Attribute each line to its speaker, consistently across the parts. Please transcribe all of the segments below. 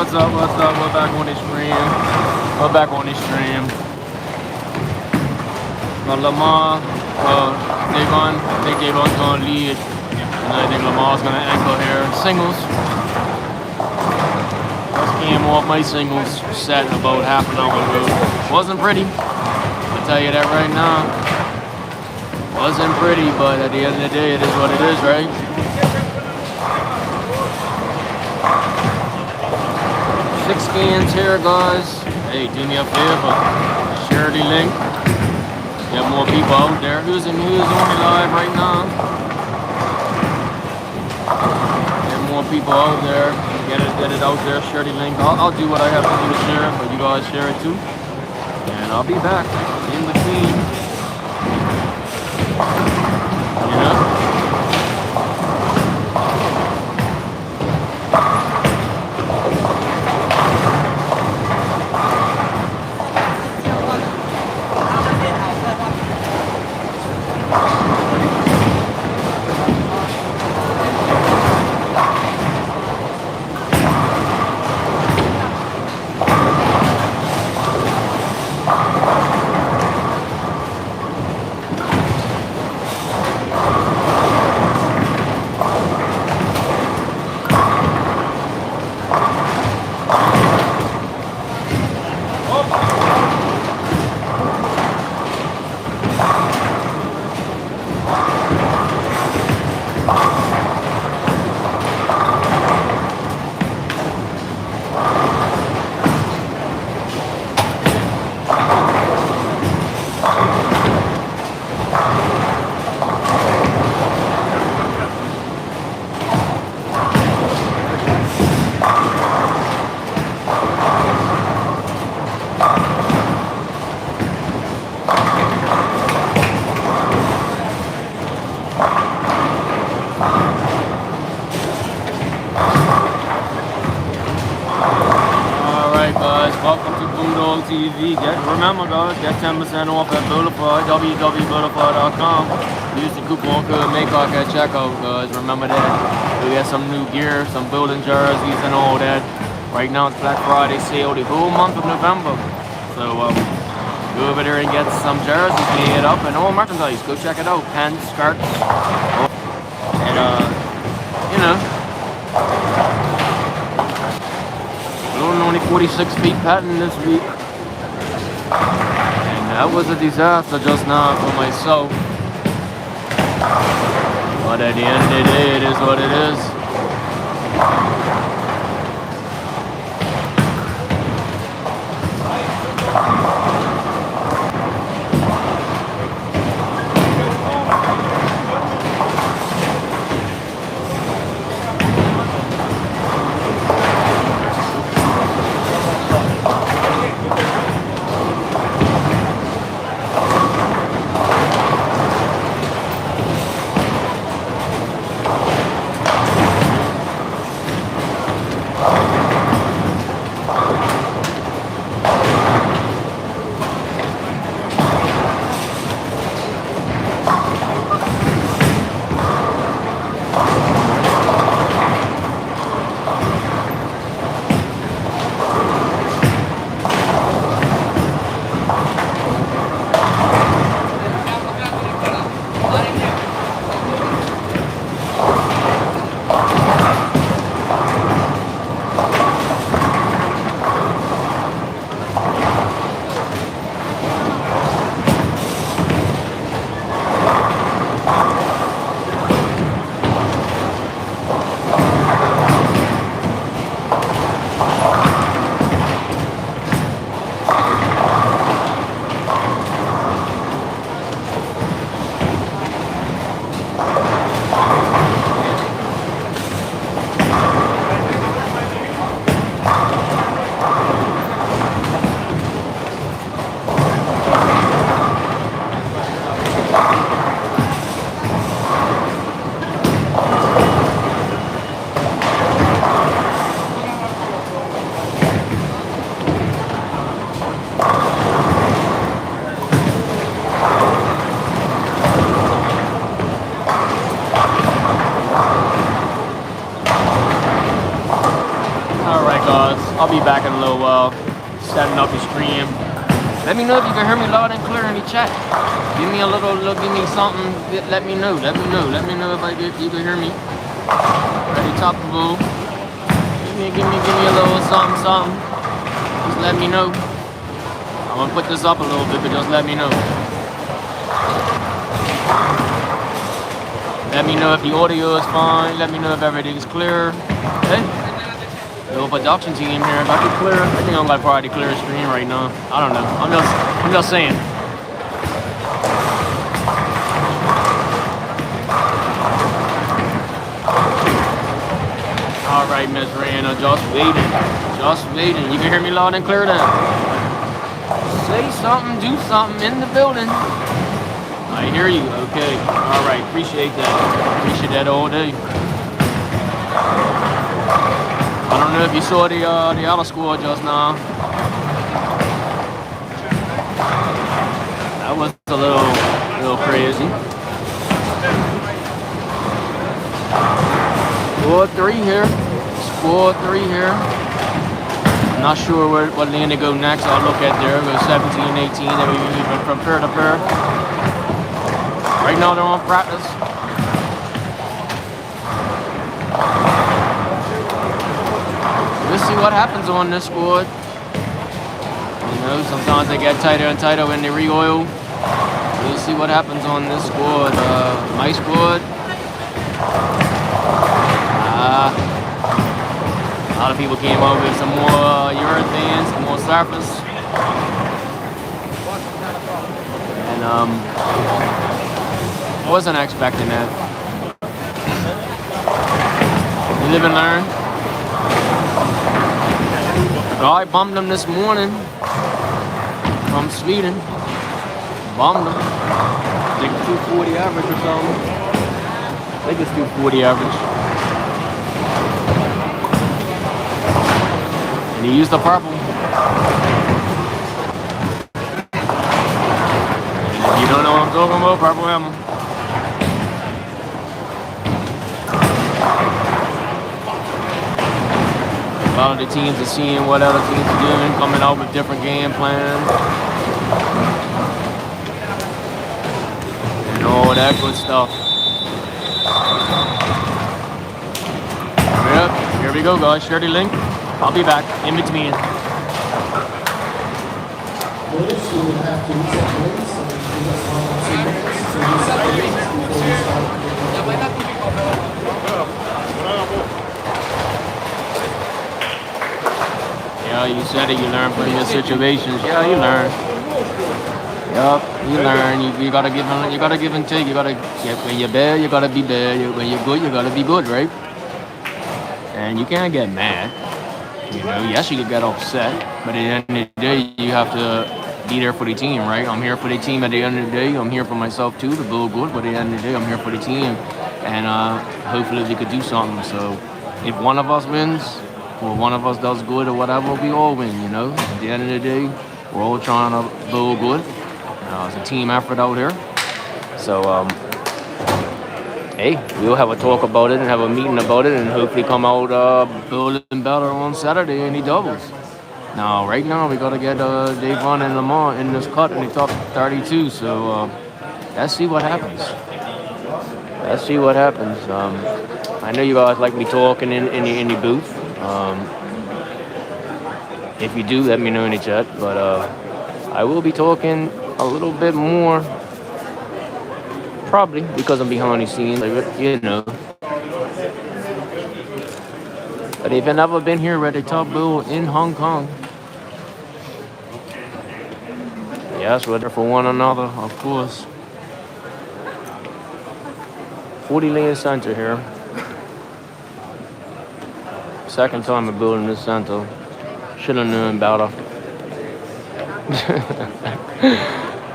Speaker 1: what's up? We're back on the stream. But Lamar, Dayvon, I think Dayvon's gonna lead. And I think Lamar's gonna anchor here. Singles. Just came off my singles set about half an hour ago. Wasn't pretty. I'll tell you that right now. Wasn't pretty, but at the end of the day, it is what it is, right? Six scans here, guys. Hey, do me a favor. Share the link. Get more people out there. Who's on the live right now? Get more people out there. Get it out there. Share the link. I'll do what I have to do to share it, but you guys share it too. And I'll be back in between. You know? Remember guys, get 10% off at Bowlifi, www.bowlifi.com. Use the coupon code Maycock at checkout, guys. Remember that. We got some new gear, some building jerseys and all that. Right now it's Black Friday sale the whole month of November. So go over there and get some jerseys made up and all merchandise. Go check it out. Pants, skirts, and you know. We're only 46 feet patting this week. And that was a disaster just now for myself. But at the end of the day, it is what it is. I'll be back in a little while, setting up the stream. Let me know if you can hear me loud and clear in the chat. Give me a little, give me something. Let me know. Let me know if you can hear me. Ready, top of the bowl. Give me a little something. Just let me know. I'm gonna put this up a little bit, but just let me know. Let me know if the audio is fine. Let me know if everything's clear. Okay? Little production team here. If I can clear, I think I'm like probably clear the screen right now. I don't know. I'm just saying. All right, Miss Rana, just waiting. You can hear me loud and clear then. Say something, do something in the building. I hear you. Okay. All right. Appreciate that. Appreciate that all day. I don't know if you saw the other score just now. That was a little crazy. 4-3 here. Score 3 here. I'm not sure what lane to go next. I'll look at there. Go 17-18. Then we even from pair to pair. Right now they're on practice. We'll see what happens on this squad. You know, sometimes they get tighter and tighter when they re-oil. We'll see what happens on this squad. My squad. A lot of people came up with some more urethane, some more surface. And I wasn't expecting that. You live and learn. I bummed them this morning from Sweden. Bummed them. I think 240 average or something. I think it's 240 average. And he used the purple. And if you don't know what I'm talking about, purple ammo. A lot of the teams are seeing what other teams are doing, coming out with different game plans. And all that good stuff. Yep, here we go, guys. Share the link. I'll be back in between. Yeah, you said it. You learn from your situations. Yeah, you learn. Yup, you learn. You gotta give and take. You gotta when you're bad, you gotta be bad. When you're good, you gotta be good, right? And you can't get mad. You know, yes, you could get upset, but at the end of the day, you have to be there for the team, right? I'm here for the team at the end of the day. I'm here for myself too to build good, but at the end of the day, I'm here for the team, and hopefully we could do something. So if one of us wins, or one of us does good or whatever, we all win, you know? At the end of the day, we're all trying to build good. It's a team effort out here. So, hey, we'll have a talk about it and have a meeting about it and hopefully come out building better on Saturday in the doubles. Now, right now, we got to get Dayvon and Lamar in this cut in the top 32. So, let's see what happens. Let's see what happens. I know you guys like me talking in the booth. If you do, let me know in the chat. But I will be talking a little bit more, probably because I'm behind the scenes, you know. But if you've never been here at the top bull in Hong Kong, yes, we're there for one another, of course. 40 lane center here. Second time I'm building this center. Should have known better.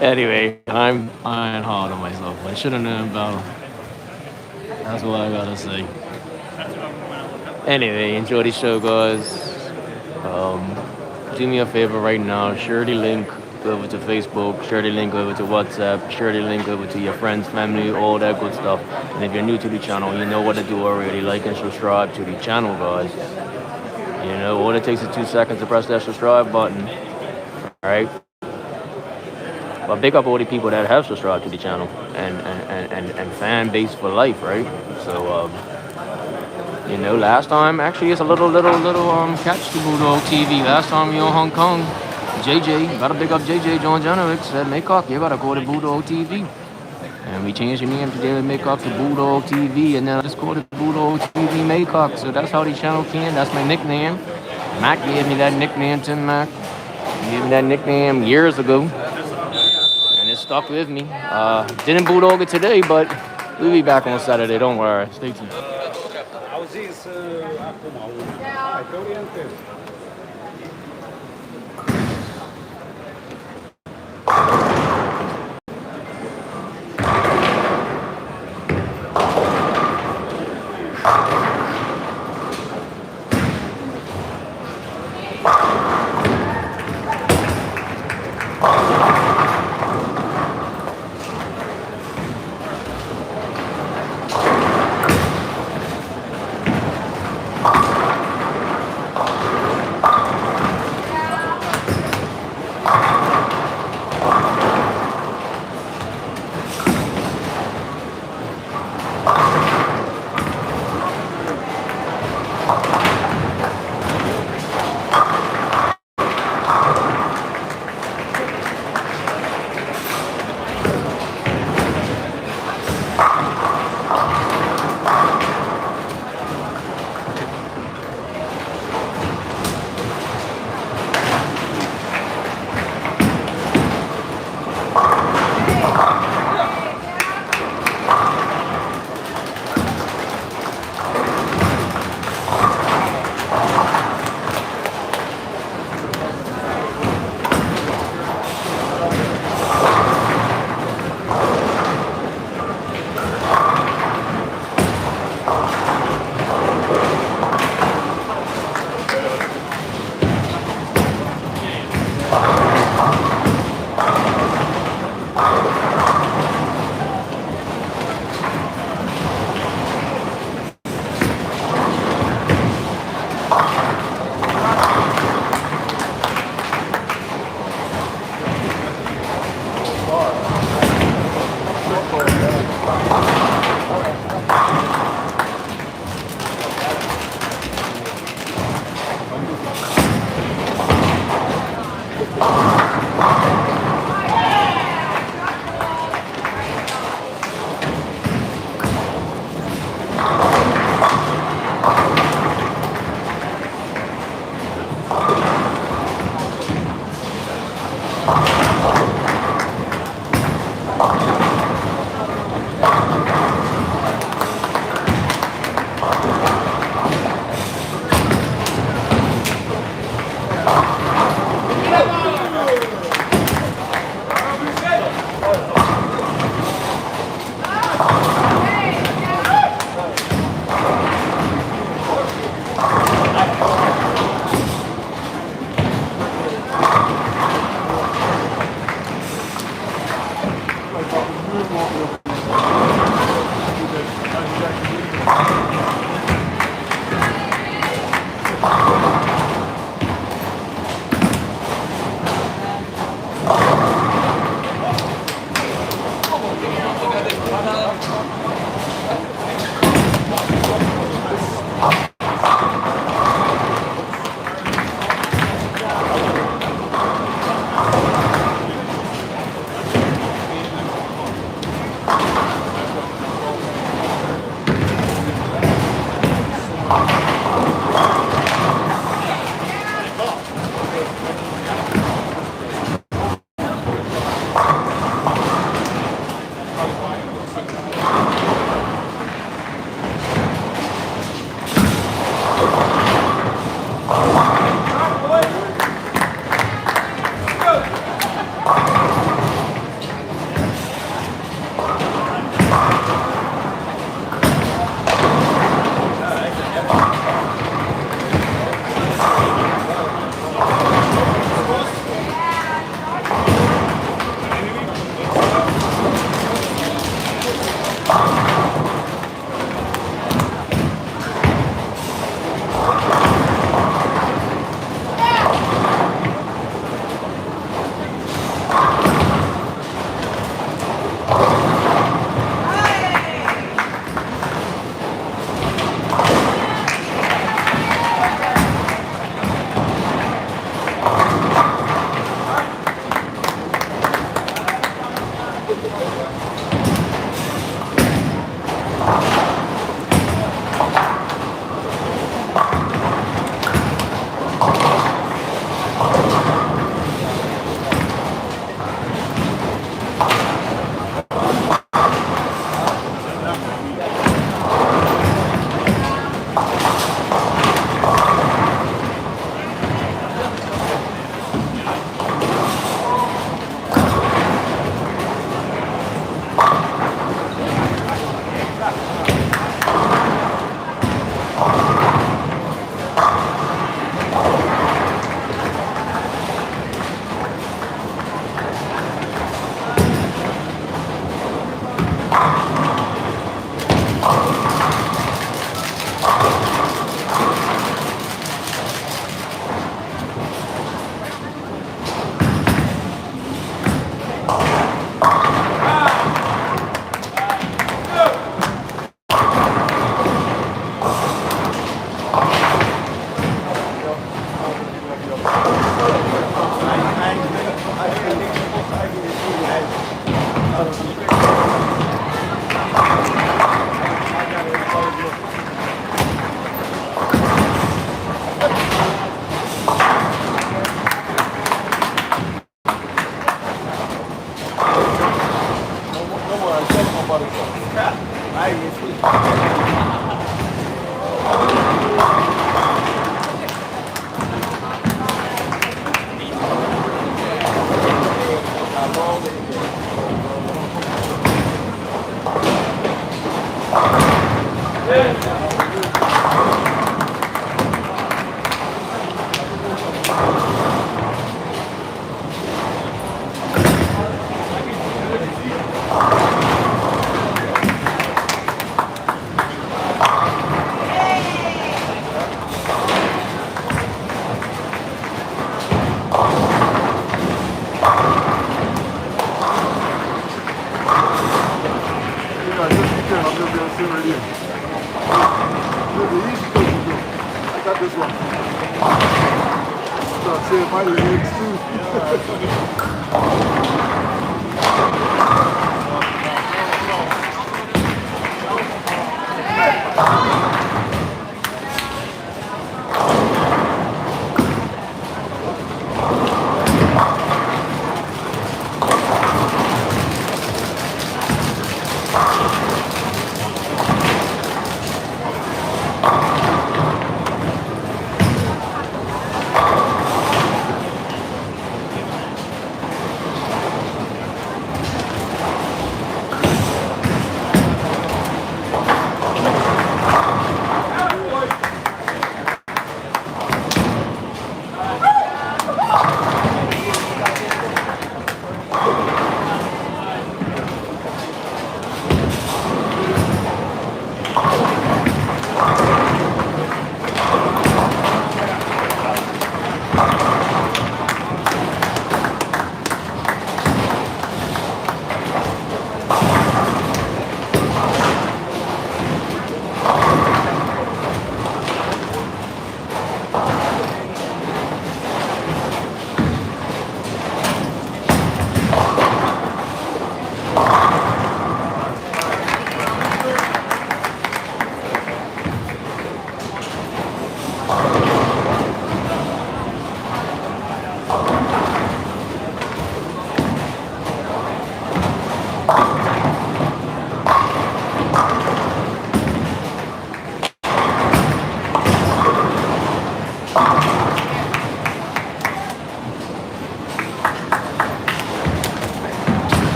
Speaker 1: Anyway, I'm hard on myself. I should have known better. That's what I gotta say. Anyway, enjoy the show, guys. Do me a favor right now. Share the link over to Facebook. Share the link over to WhatsApp. Share the link over to your friends, family, all that good stuff. And if you're new to the channel, you know what to do already. Like and subscribe to the channel, guys. You know, all it takes is 2 seconds to press that subscribe button. All right. But big up all the people that have subscribed to the channel and fan base for life, right? So, you know, last time actually it's a little catch to Bulldog TV. Last time we on Hong Kong, JJ, gotta big up JJ John Janovic said, Maycock, you gotta go to Bulldog TV. And we changed the name today to Maycock to Bulldog TV, and then I just called it Bulldog TV Maycock. So that's how the channel came. That's my nickname. Mac gave me that nickname, Tim Mac. He gave me that nickname years ago. And it stuck with me. Didn't Bulldog it today, but we'll be back on Saturday. Don't worry. Stay tuned.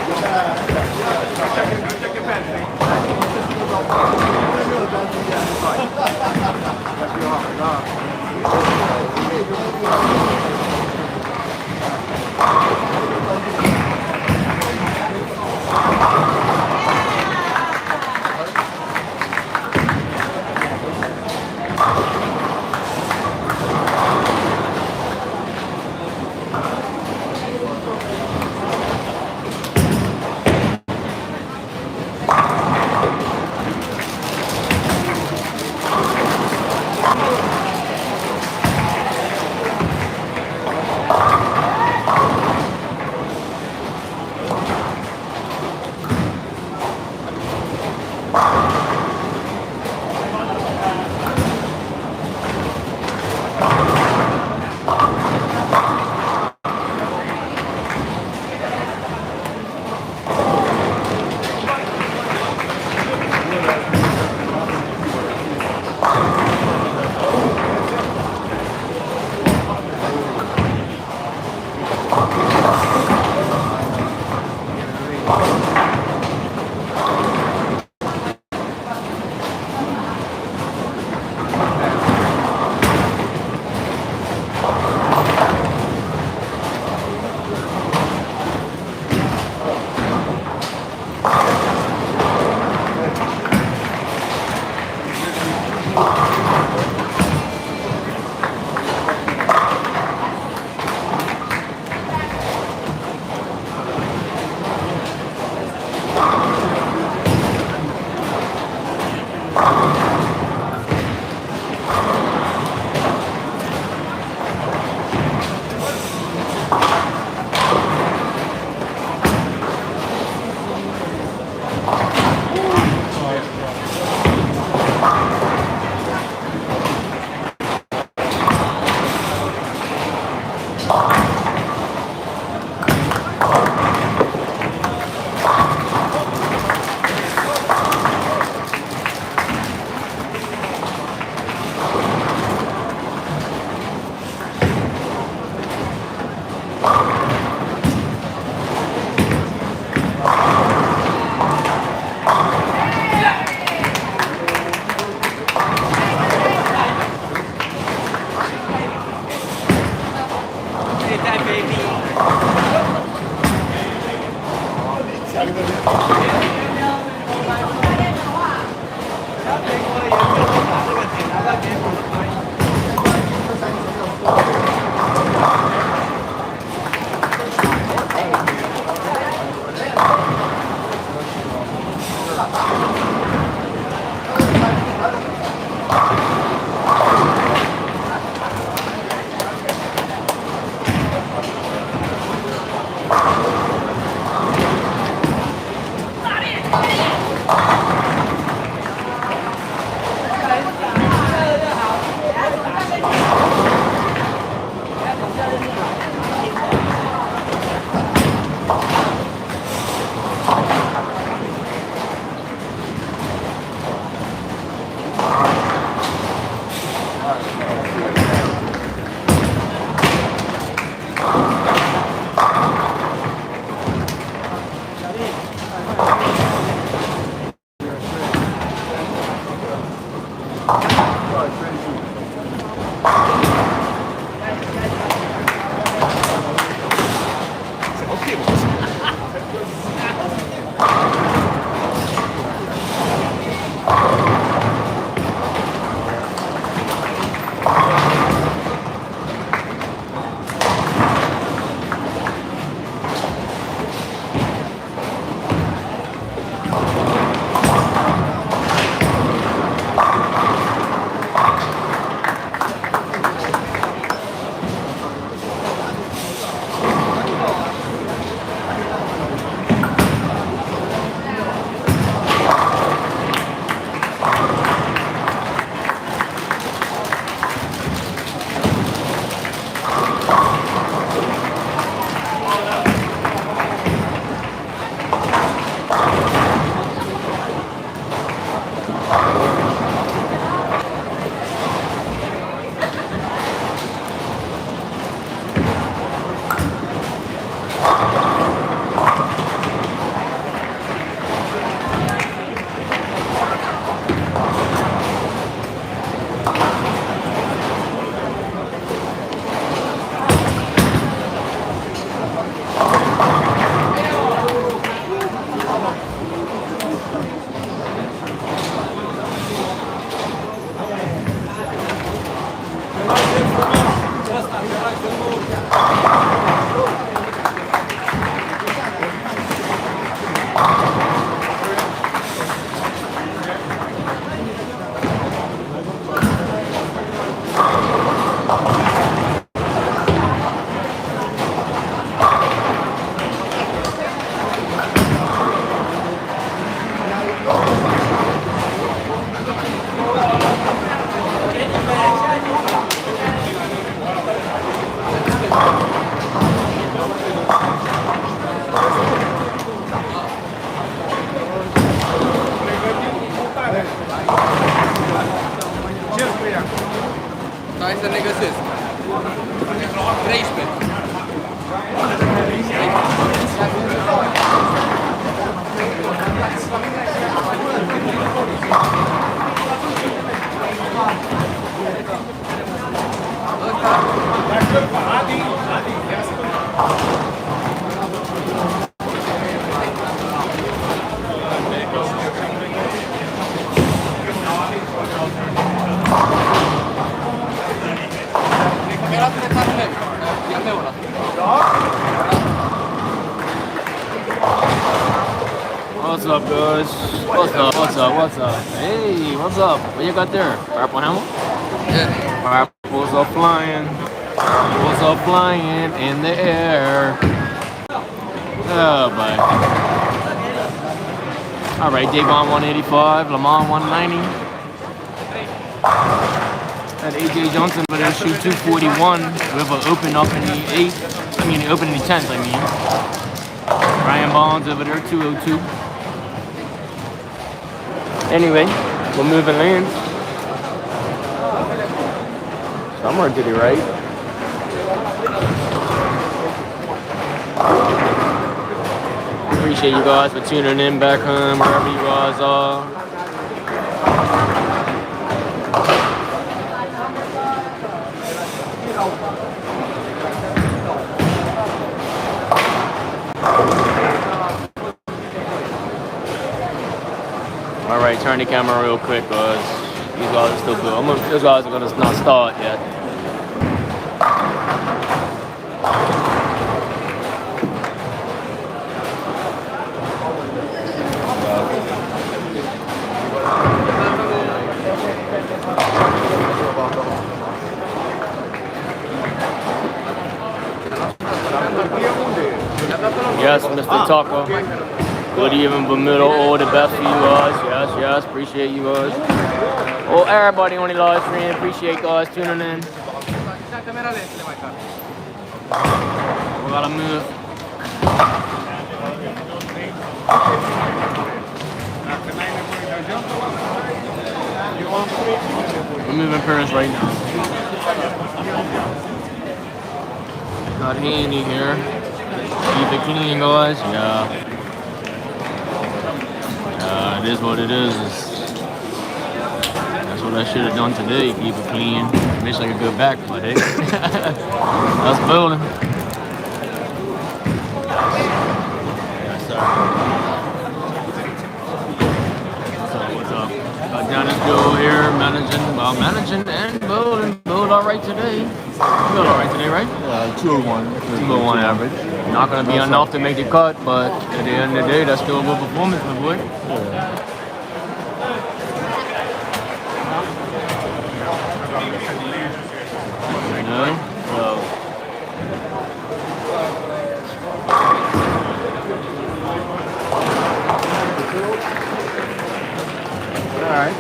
Speaker 2: เ
Speaker 1: What's up, guys? What's up? What's up? What's up? Hey, what's up? What you got there? Purple hammer? Yeah. Purples are flying. Purples are flying in the air. Oh, boy. All right, Dayvon 185, Lamar 190. That AJ Johnson over there shoot 241 with an open up in the 8th. I mean, the open in the 10th, I mean. Ryan Bonds over there, 202. Anyway, we're moving lanes. Somewhere to the right. Appreciate you guys for tuning in back home, wherever you guys are. All right, turn the camera real quick, guys. These guys are still good. These guys are gonna not start yet. Yes, Mr. Taco. Good evening, Bermuda. All the best for you guys. Yes, yes. Appreciate you guys. Oh, everybody on the live stream. Appreciate guys tuning in. We gotta move. We're moving parents right now. Got Handy here. Keep it clean, guys. Yeah. It is what it is. That's what I should have done today. Keep it clean. Makes like a good back, but hey. That's bowling. Yes, sir. What's up? Got Dennis Joe here managing and bowling. Bowled alright today. Bowled alright today, right?
Speaker 2: 201.
Speaker 1: 201 average. Not gonna be enough to make the cut, but at the end of the day, that's still a good performance, my boy.
Speaker 2: Yeah.
Speaker 1: So. All right.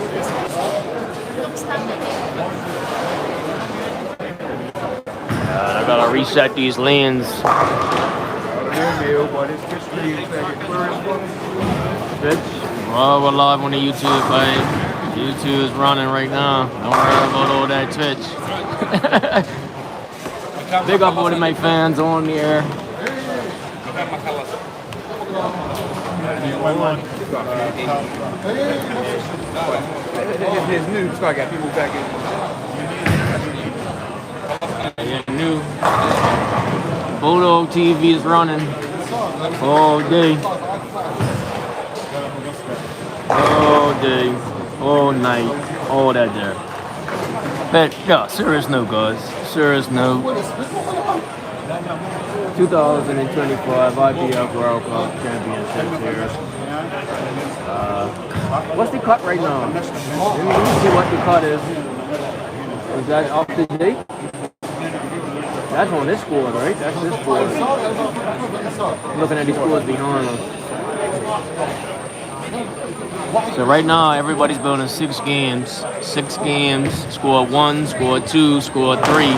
Speaker 1: I gotta reset these lanes. Well, we're live on the YouTube, man. YouTube is running right now. Don't worry about all that Twitch. Big up all of my fans on the air.
Speaker 2: It's new, so I got people back
Speaker 1: Yeah, new. Bulldog TV is running all day. All day, all night, all that there. But yeah, serious note, guys. Serious note. 2025 IBF World Cup Championship here. What's the cut right now? Let me see what the cut is. Is that up to date? That's on this score, right? That's this score. Looking at these scores behind us. So right now, everybody's building 6 games. 6 games, score 1, score 2, score 3.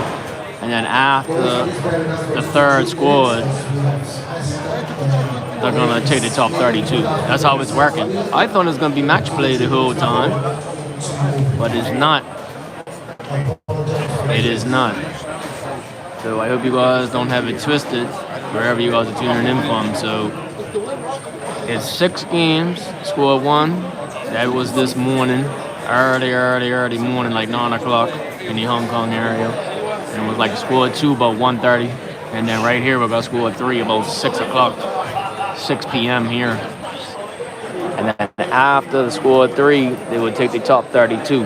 Speaker 1: And then after the third squad, they're going to take the top 32. That's how it's working. I thought it was going to be match play the whole time. But it's not. It is not. So I hope you guys don't have it twisted wherever you guys are tuning in from. So it's 6 games, score 1. That was this morning, early morning, like 9 o'clock in the Hong Kong area. And it was like score 2 about 1:30. And then right here we're going to score 3 about 6 o'clock, 6 p.m. here. And then after the score 3, they would take the top 32.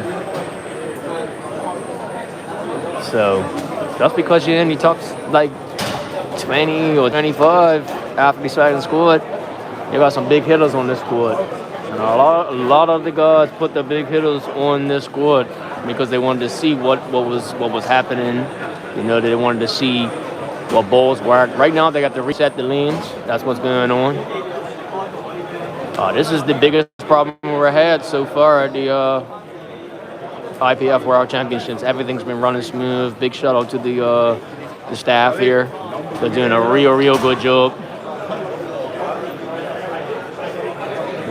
Speaker 1: So just because you're in the top like 20 or 25 after the second squad, They got some big hitters on this squad. And a lot of the guys put the big hitters on this squad because they wanted to see what was happening. You know, they wanted to see what balls work. Right now, they got to reset the lanes. That's what's going on. This is the biggest problem we've had so far at the IBF World Championships. Everything's been running smooth. Big shout out to the staff here. They're doing a real good job.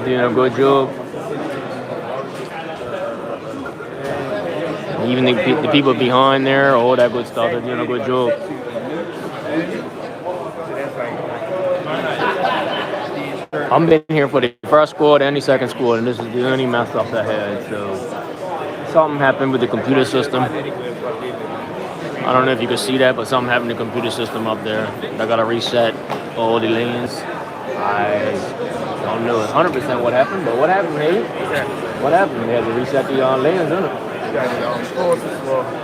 Speaker 1: Doing a good job. Even the people behind there, all that good stuff, they're doing a good job. I've been here for the first squad and the second squad, and this is the only mess up I had. So something happened with the computer system. I don't know if you can see that, but something happened to the computer system up there. I got to reset all the lanes. I don't know 100% what happened, but what happened, Haley? What happened? They had to reset the lanes, didn't it?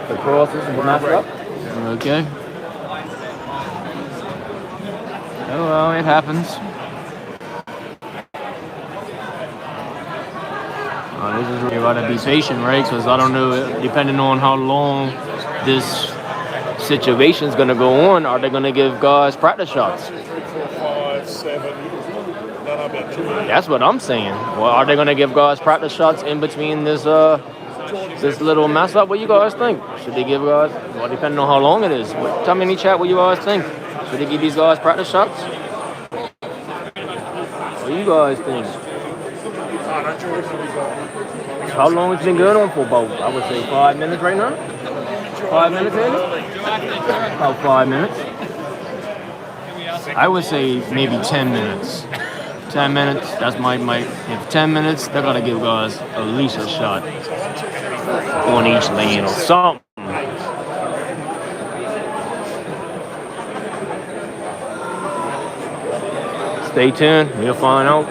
Speaker 1: The crosses were messed up? Okay. Oh, well, it happens. This is really got to be patient, right? Because I don't know, depending on how long this situation's going to go on, are they going to give guys practice shots?
Speaker 3: 3, 4, 5, 7.
Speaker 1: That's what I'm saying. Well, are they going to give guys practice shots in between this little mess up? What you guys think? Should they give guys? Well, depending on how long it is. Tell me in the chat what you guys think. Should they give these guys practice shots? What do you guys think? How long has it been going on for? About, I would say 5 minutes right now. 5 minutes, Andy? About 5 minutes. I would say maybe 10 minutes. 10 minutes, that's my if 10 minutes, they're gonna give guys at least a shot on each lane or something. Stay tuned, we'll find out.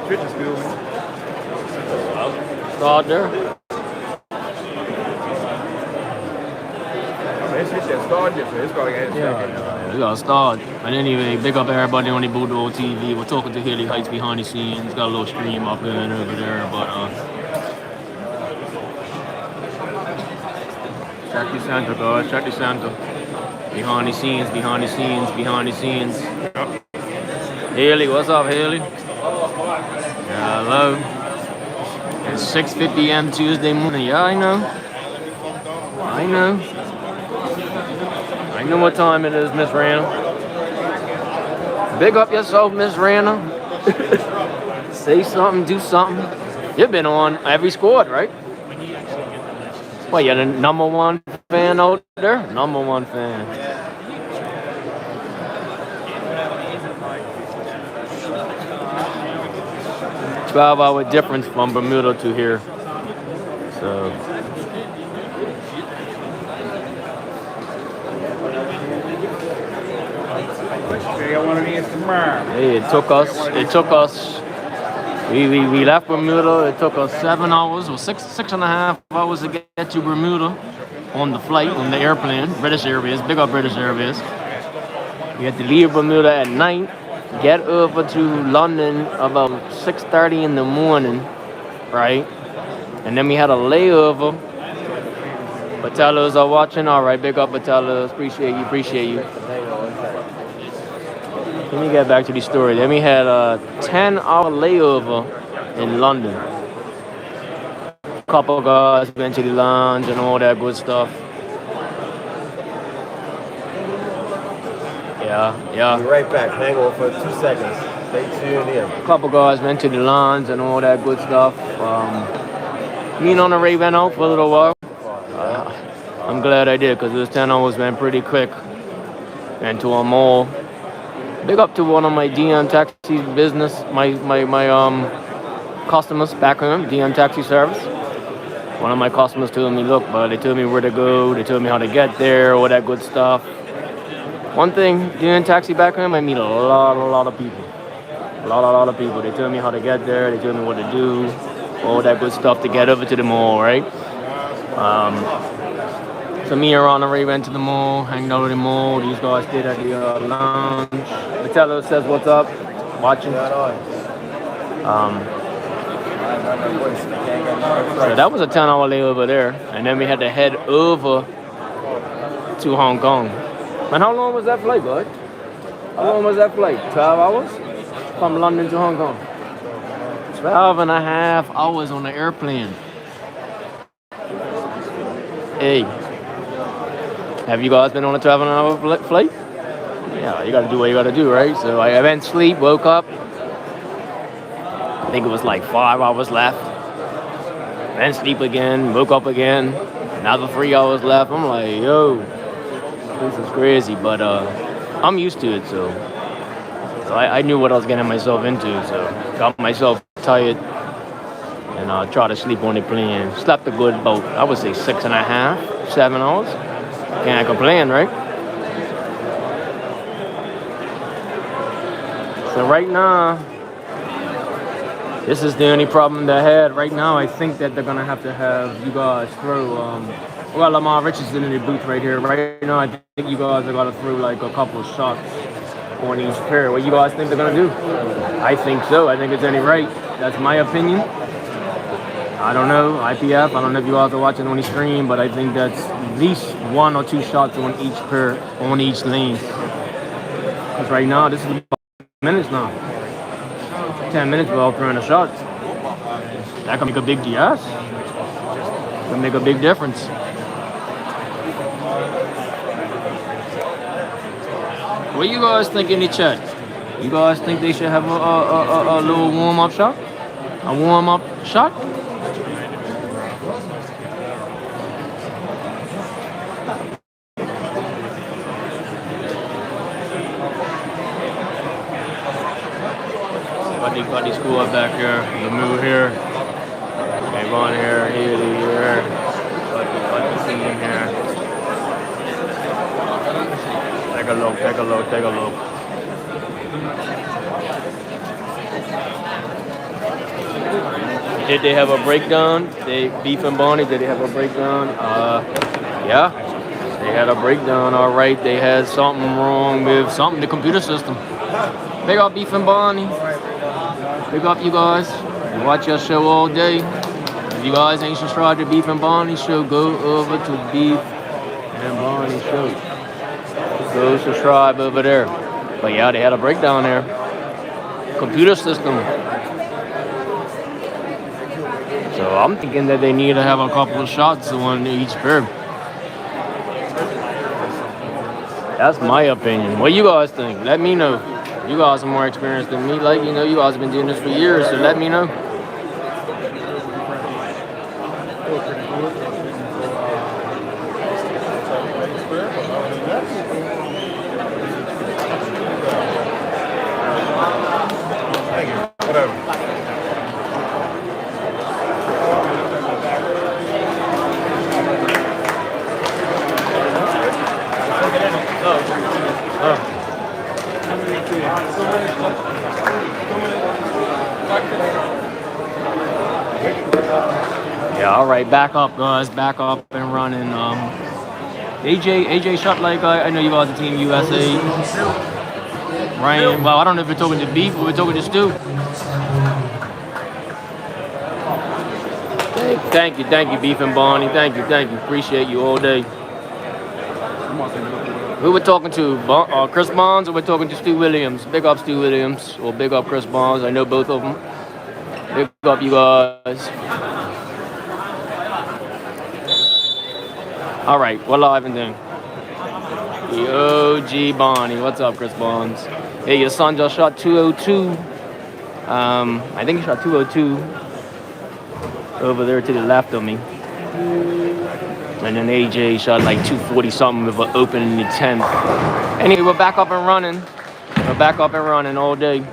Speaker 2: Fitness school.
Speaker 1: Start there.
Speaker 2: It's just started, so it's got to get
Speaker 1: Yeah, we gotta start. And anyway, big up everybody on the Bulldog TV. We're talking to Hilly Heights behind the scenes. Got a little stream up here and over there, but check the center, guys. Check the center. Behind the scenes, behind the scenes, behind the scenes. Haley, what's up, Haley? Hello. It's 6:50 a.m. Tuesday morning. Yeah, I know. I know. I know what time it is, Miss Rana. Big up yourself, Miss Rana. Say something, do something. You've been on every squad, right? Well, you're the #1 fan out there? #1 fan. 12-hour difference from Bermuda to here. So hey, it took us we left Bermuda. It took us 7 hours or 6.5 hours to get to Bermuda on the flight, on the airplane, British Airways, big up British Airways. We had to leave Bermuda at night, get over to London about 6:30 in the morning, right? And then we had a layover. Patellas are watching. All right, big up Patellas. Appreciate you. Let me get back to the story. Then we had a 10-hour layover in London. A couple guys went to the lounge and all that good stuff. Yeah.
Speaker 4: Be right back. Hang on for 2 seconds. Stay tuned in.
Speaker 1: A couple guys went to the lounge and all that good stuff. Me and Honore went out for a little while. I'm glad I did because those 10 hours went pretty quick. Went to a mall. Big up to one of my DM taxi business, my customers back home, DM taxi service. One of my customers told me, look, but they told me where to go. They told me how to get there, all that good stuff. One thing, doing taxi back home, I meet a lot of people. A lot of people. They told me how to get there. They told me what to do, all that good stuff to get over to the mall, right? So me and Ron already went to the mall, hanging out at the mall. These guys stayed at the lounge. Vitello says, what's up? Watching. So that was a 10-hour layover there. And then we had to head over to Hong Kong. Man, how long was that flight, bud? How long was that flight? 12 hours? From London to Hong Kong. 12 and a half hours on the airplane. Hey. Have you guys been on a 12-hour flight? Yeah, you gotta do what you gotta do, right? So I went to sleep, woke up. I think it was like 5 hours left. Then sleep again, woke up again. Another 3 hours left. I'm like, yo, this is crazy. But I'm used to it, so I knew what I was getting myself into. So got myself tired and tried to sleep on the plane. Slept a good about, I would say 6.5, 7 hours. Can't complain, right? So right now, this is the only problem they had. Right now, I think that they're gonna have to have you guys throw. Lamar Richardson in the booth right here. Right now, I think you guys are gonna throw like a couple of shots on each pair. What you guys think they're gonna do? I think so. I think it's only right. That's my opinion. I don't know, IBF. I don't know if you guys are watching on the screen, but I think that's at least 1 or 2 shots on each pair, on each lane. Because right now, this is about 10 minutes now. 10 minutes without throwing a shot. That can make a big DS. Can make a big difference. What you guys think in the chat? You guys think they should have a little warm-up shot? A warm-up shot? Got these school up back here, Lamar here, Dayvon here, Haley here, got the team here. Take a look. Did they have a breakdown? Beef and Bonnie, did they have a breakdown? Yeah, they had a breakdown, all right. They had something wrong with the computer system. Big up Beef and Bonnie. Big up you guys. You watch your show all day. If you guys ain't subscribed to Beef and Bonnie show, go over to Beef and Bonnie show. Go subscribe over there. But yeah, they had a breakdown there. Computer system. So I'm thinking that they need to have a couple of shots on each pair. That's my opinion. What you guys think? Let me know. You guys are more experienced than me. Like, you know, you guys have been doing this for years, so let me know. Yeah, all right, back up, guys. Back up and running. AJ shot like I know you guys are Team USA. Ryan, well, I don't know if we're talking to Beef or we're talking to Stu. Thank you, Beef and Bonnie. Thank you. Appreciate you all day. Who we're talking to? Chris Bonds, or we're talking to Stu Williams? Big up Stu Williams, or big up Chris Bonds. I know both of them. Big up you guys. All right, we're live and then. The OG Bonnie. What's up, Chris Bonds? Hey, your son just shot 202. I think he shot 202 over there to the left of me. And then AJ shot like 240 something with an open in the 10th. Anyway, we're back up and running. We're back up and running all day.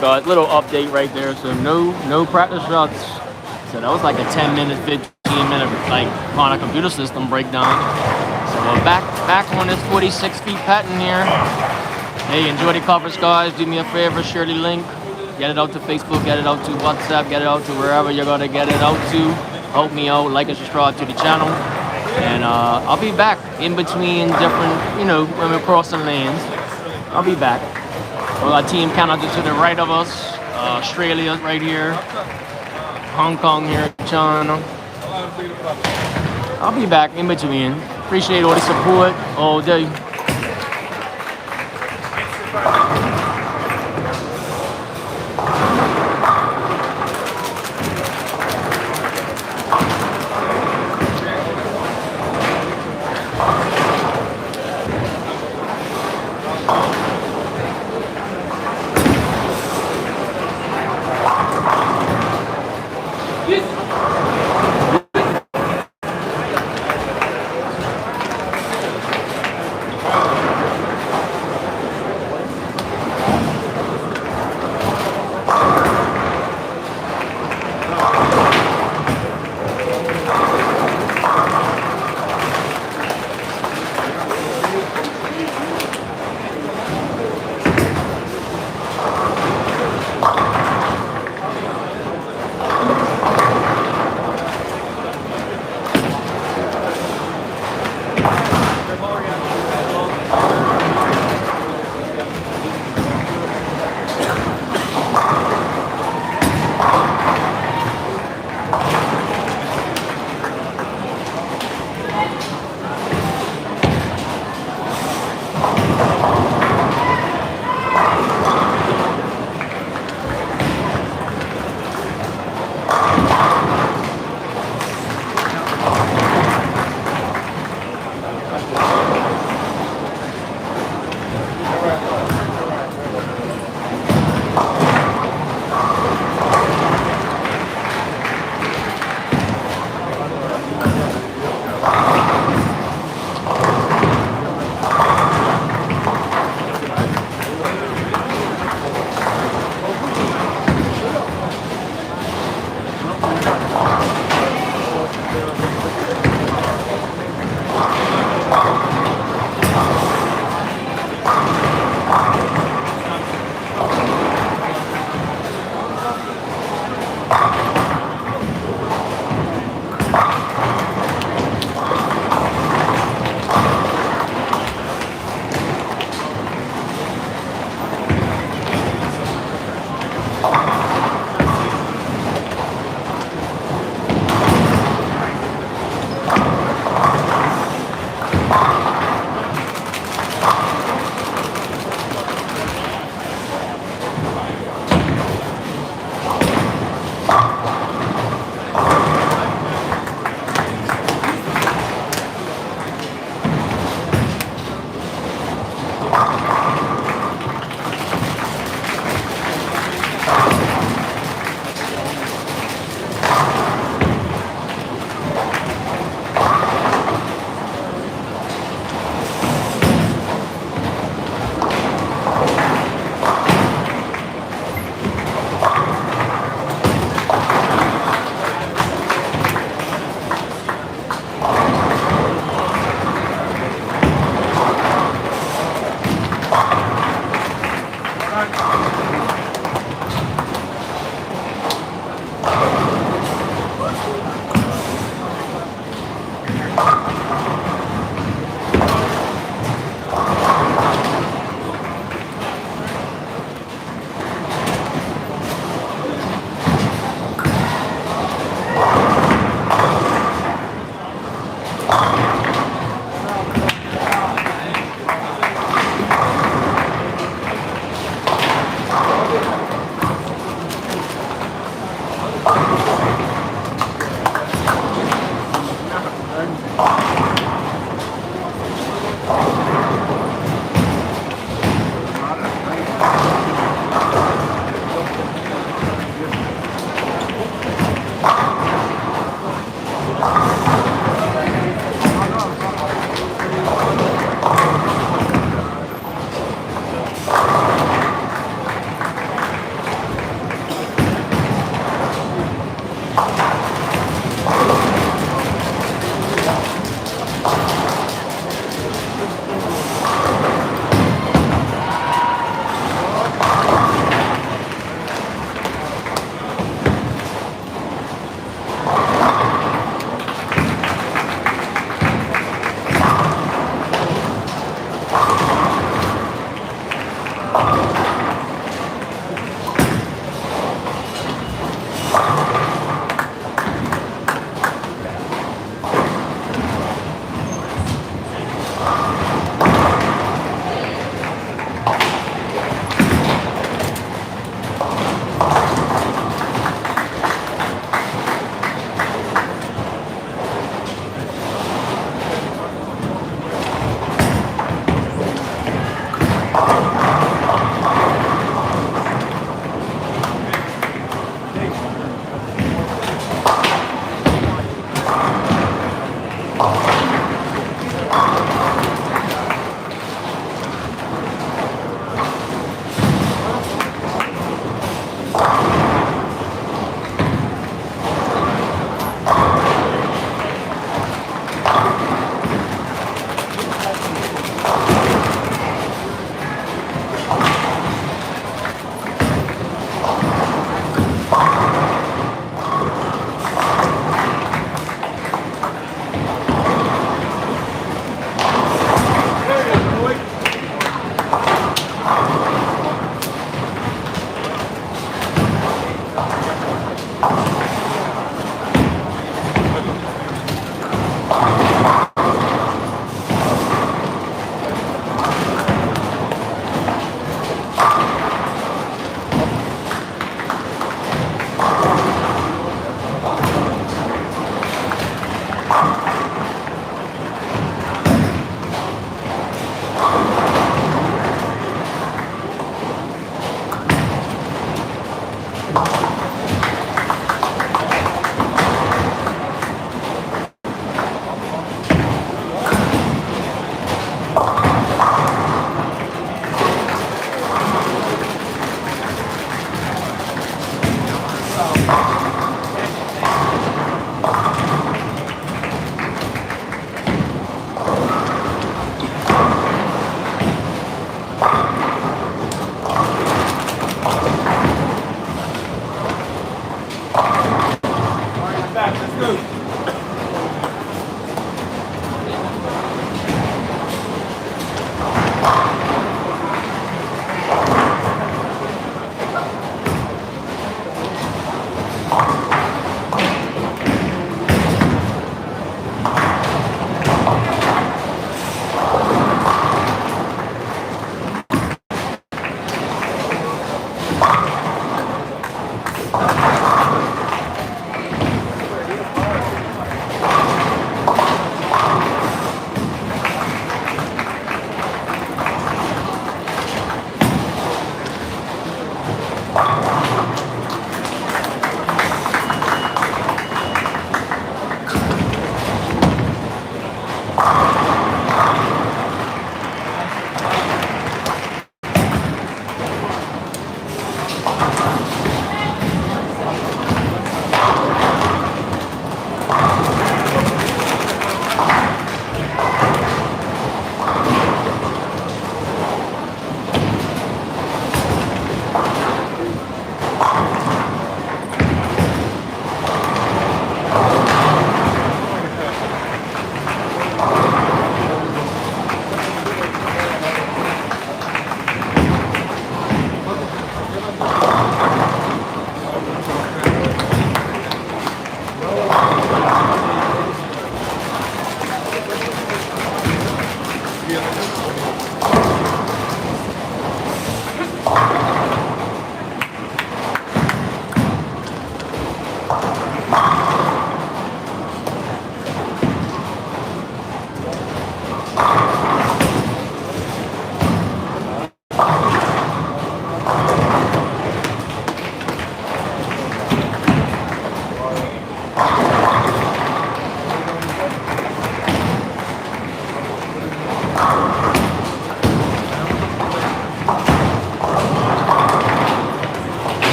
Speaker 1: guys, little update right there. So no practice shots. So that was like a 10-minute, 15-minute like on a computer system breakdown. So we're back on this 46 feet pattern here. Hey, enjoy the coverage, guys. Do me a favor, share the link. Get it out to Facebook, get it out to WhatsApp, get it out to wherever you're gonna get it out to. Help me out, like and subscribe to the channel. And I'll be back in between different, when we're crossing lanes. I'll be back. We got Team Canada to the right of us, Australia right here, Hong Kong here, China. I'll be back in between. Appreciate all the support all day.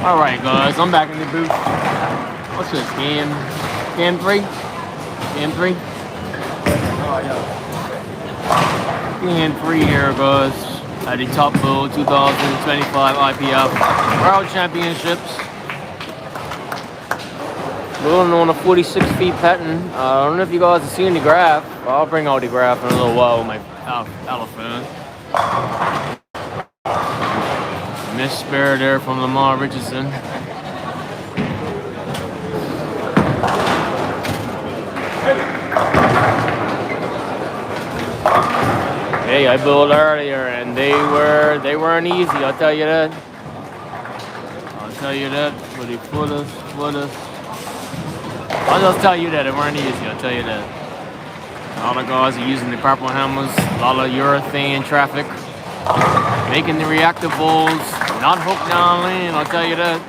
Speaker 1: All right, guys, I'm back in the booth. What's this? Cam 3? Cam 3? Cam 3 here, guys, at the Top Bull 2025 IBF World Championships. Rolling on a 46 feet pattern. I don't know if you guys have seen the graph. I'll bring out the graph in a little while with my elephant. Miss spare there from Lamar Richardson. Hey, I built earlier and they weren't easy, I'll tell you that. I'll tell you that. For the fullest. I'll just tell you that it weren't easy, I'll tell you that. All the guys are using the purple hammers, a lot of urethane traffic. Making the reactive bowls, not hooked down lane, I'll tell you that.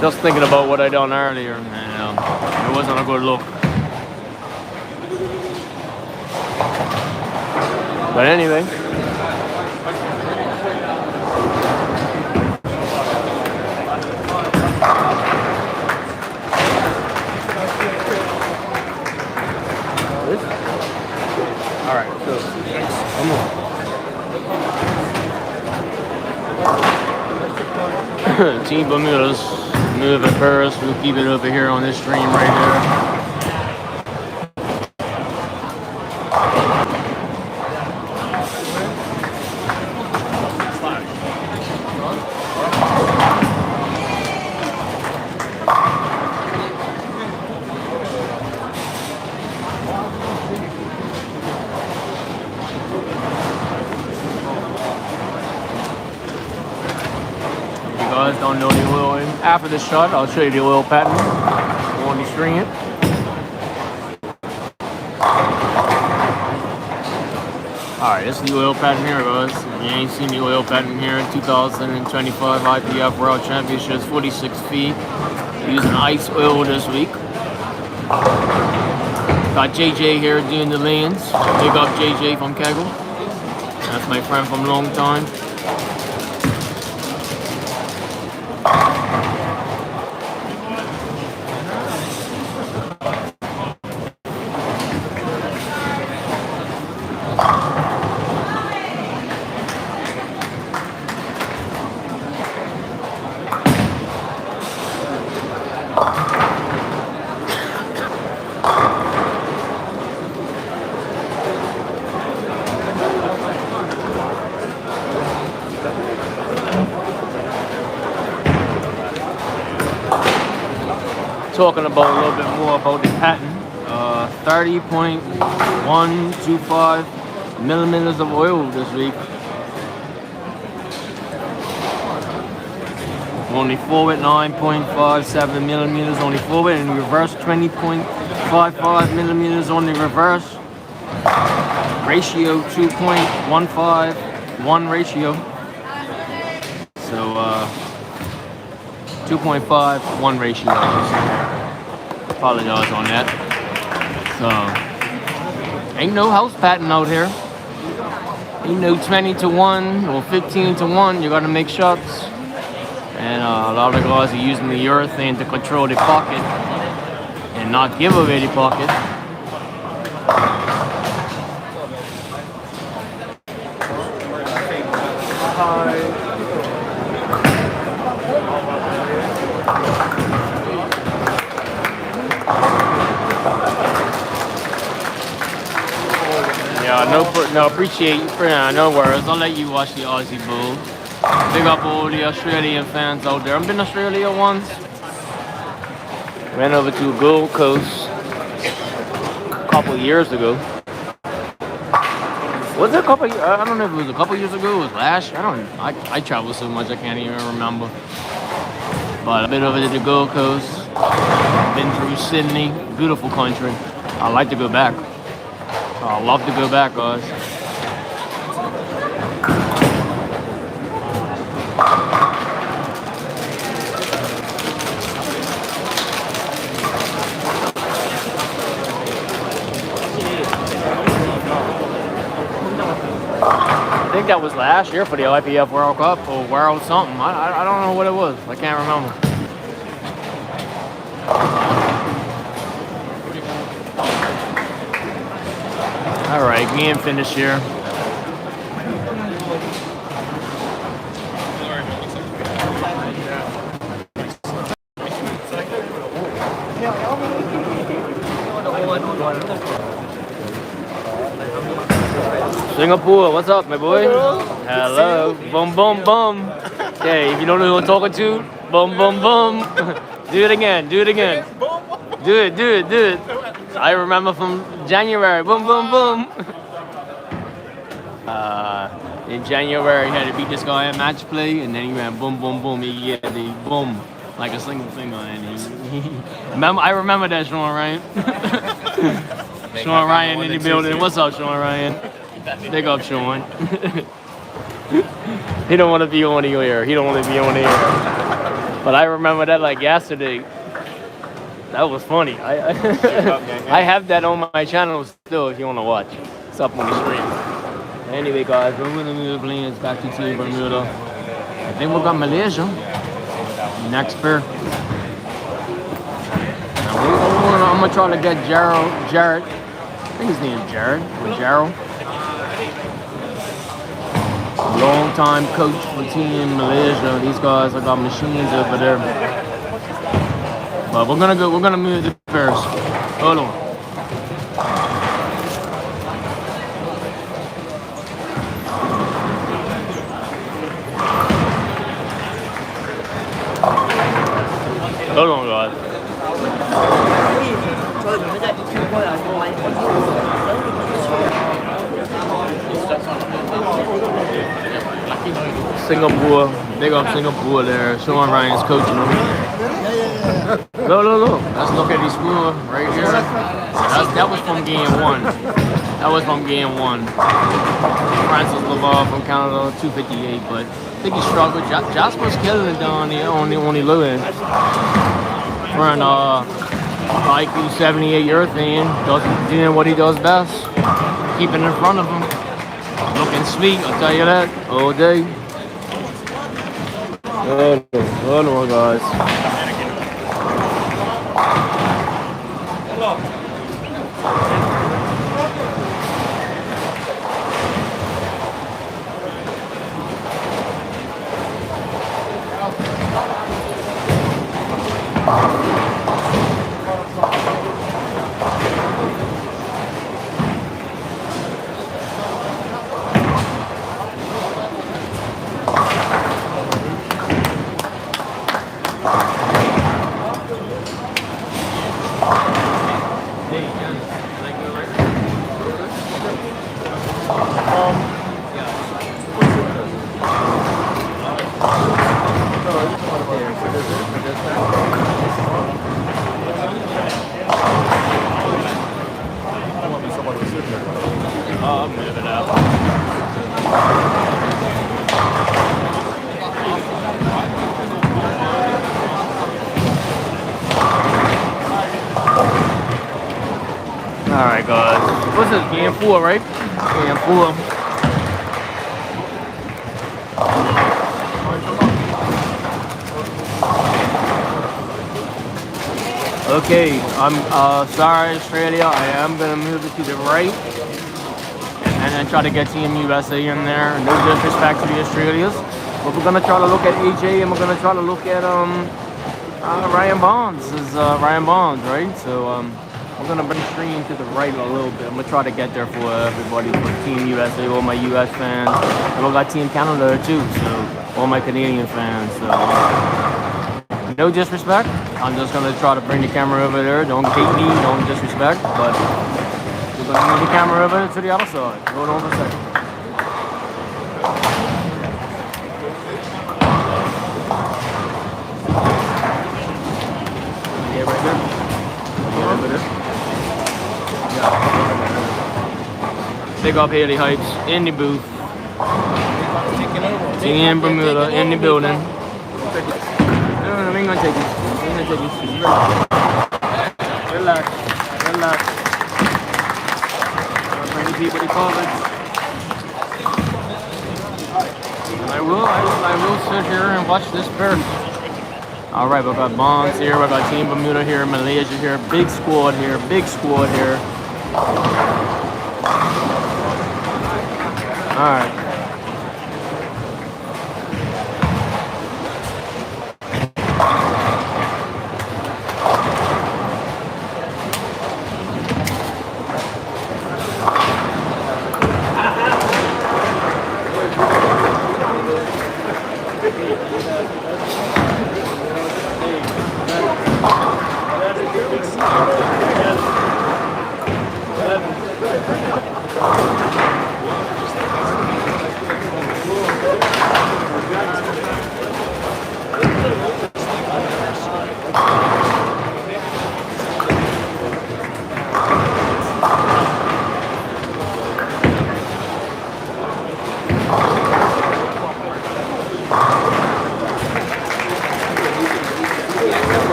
Speaker 1: Just thinking about what I done earlier, and it wasn't a good look. But anyway. Alright, so come on. Team Bermuda's moving first. We'll keep it over here on this stream right here. Don't know the oil. After the shot, I'll show you the oil pattern on the string. Alright, this is the oil pattern here, guys. If you ain't seen the oil pattern here, 2025 IBF World Championships, 46 feet. Using ice oil this week. Got JJ here doing the lanes. Big up JJ from Kegel. That's my friend from a long time. Talking about a little bit more about the pattern. 30.125 millimeters of oil this week. Only forward 9.57 millimeters on the forward, and reverse 20.55 millimeters on the reverse. Ratio 2.151 ratio. So 2.51 ratio. Apologize on that. So ain't no house pattern out here. Ain't no 20 to 1 or 15 to 1. You gotta make shots. And a lot of guys are using the urethane to control the pocket and not give away the pocket. No, appreciate you. No worries. I'll let you watch the Aussie Bull. Big up all the Australian fans out there. I've been to Australia once. Ran over to Gold Coast a couple years ago. Was it a couple? I don't know if it was a couple years ago. It was last year. I travel so much I can't even remember. But I've been over to the Gold Coast. Been through Sydney. Beautiful country. I'd like to go back. I'd love to go back, guys. think that was last year for the IBF World Cup or World something. I don't know what it was. I can't remember. All right, game finished here. Singapore, what's up, my boy? Hello. Boom, boom, boom. Okay, if you don't know who I'm talking to, boom, boom, boom. Do it again, do it again. Do it, do it, do it. I remember from January, boom, boom, boom. In January, he had to beat this guy at match play, and then he ran boom, boom, boom. He had the boom, like a single finger. And I remember that, Sean Ryan. Sean Ryan in the building. What's up, Sean Ryan? Big up, Sean. He don't want to be on the air. He don't want to be on the air. But I remember that like yesterday. That was funny. I have that on my channel still if you want to watch. It's up on the screen. Anyway, guys, Bermuda Plains back to Team Bermuda. I think we got Malaysia next pair. I'm gonna try to get Jared. I think his name is Jared or Gerald. Long time coach for Team Malaysia. These guys have got machines over there. But we're gonna move the pairs. Hold on. Hold on, guys. Singapore, big up Singapore there. Sean Ryan's coaching them. Look. Let's look at the score right here. That was from game one. That was from game one. Francis Lamar from Canada, 258, but I think he struggled. Jasper's killing it down on the low end. For an IQ 78 urethane, doing what he does best. Keeping in front of him. Looking sweet, I'll tell you that, all day. Hold on, guys. Alright, guys. What's this? Game 4, right? Game 4. Okay, I'm sorry, Australia. I am gonna move it to the right and then try to get Team USA in there. No disrespect to the Australians, but we're gonna try to look at AJ and we're gonna try to look at Ryan Bonds. This is Ryan Bonds, right? So we're gonna bring the screen to the right a little bit. I'm gonna try to get there for everybody, for Team USA, all my US fans, and we got Team Canada too. So all my Canadian fans. So no disrespect. I'm just gonna try to bring the camera over there. Don't hate me, don't disrespect, but we're gonna move the camera over to the other side. Hold on for a second. Yeah, right there. Yeah, over there. Yeah. Big up Haley Hypes in the booth. Team Bermuda in the building. No, we ain't gonna take it. Relax. I'm bringing people to college. I will sit here and watch this pair. All right, we got Bonds here, we got Team Bermuda here, Malaysia here, big squad here, big squad here. All right.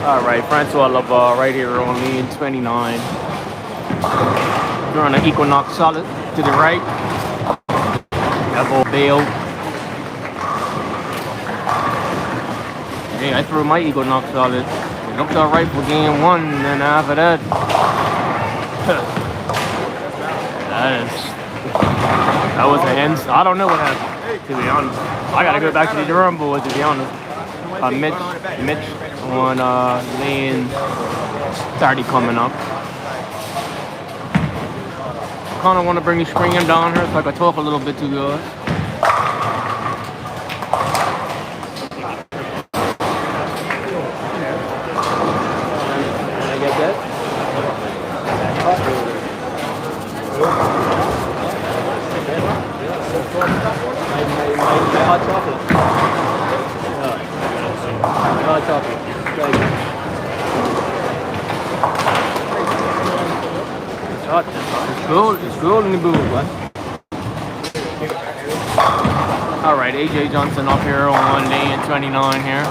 Speaker 1: Alright, Francois Lamar right here on lean 29. We're on an Equinox solid to the right. Elbow bail. Hey, I threw my Equinox solid. It looked alright for game one, and then after that, that was the end. I don't know what happened, to be honest. I gotta go back to the drum board, to be honest. Mitch on lane 30 coming up. Kind of want to bring the screen down here so I can talk a little bit to you guys. Can I get that? My hot chocolate. Hot chocolate. It's hot. It's cool in the booth, what? Alright, AJ Johnson up here on lane 29 here.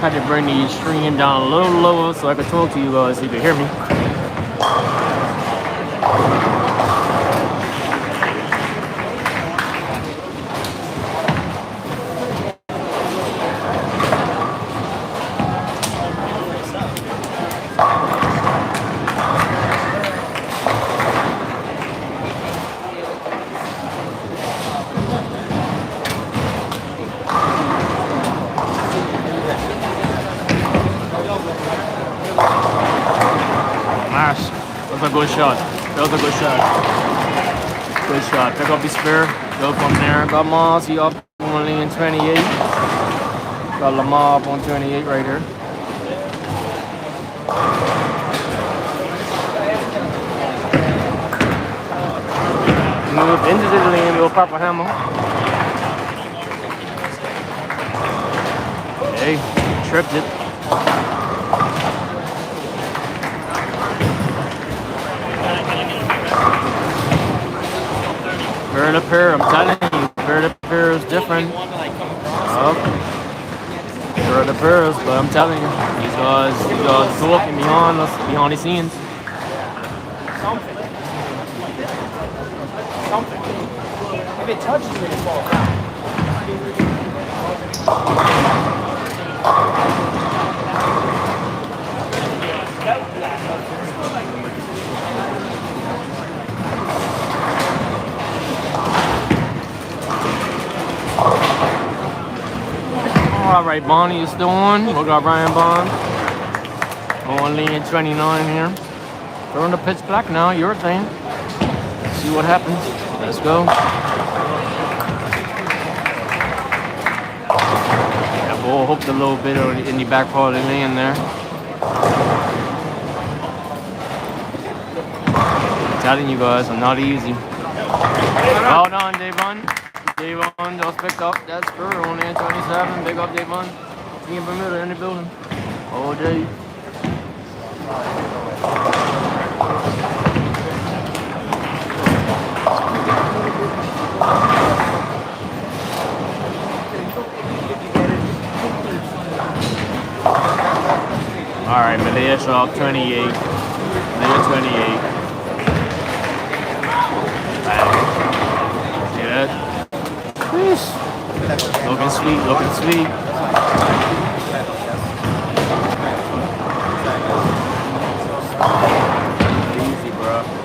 Speaker 1: Had to bring the stream down a little lower so I could talk to you guys so you could hear me. Good shot. That was a good shot. Good shot. Pick up the spear. Go from there. Got Mars. He up on lane 28. Got Lamar up on 28 right here. Moved into the lane. Little purple hammer. Hey, tripped it. Bird up here, I'm telling you, bird up here is different. Bird up here is, but I'm telling you, these guys talking behind us, behind the scenes.
Speaker 5: Something. If it touches me, it falls out.
Speaker 1: All right, Bonnie is still on. We got Ryan Bond on lane 29 here. They're on the pitch black now. Your thing. See what happens. Let's go. Yeah, we'll hook a little bit in the back part of the lane there. I'm telling you guys, I'm not easy. Hold on, Dayvon. Dayvon just picked up that spur on lane 27. Big up, Dayvon. Team Bermuda in the building. All day. Yeah, sharp, 28. Maybe 28. Bang. See that? Whoosh. Looking sweet, looking sweet. Easy, bro.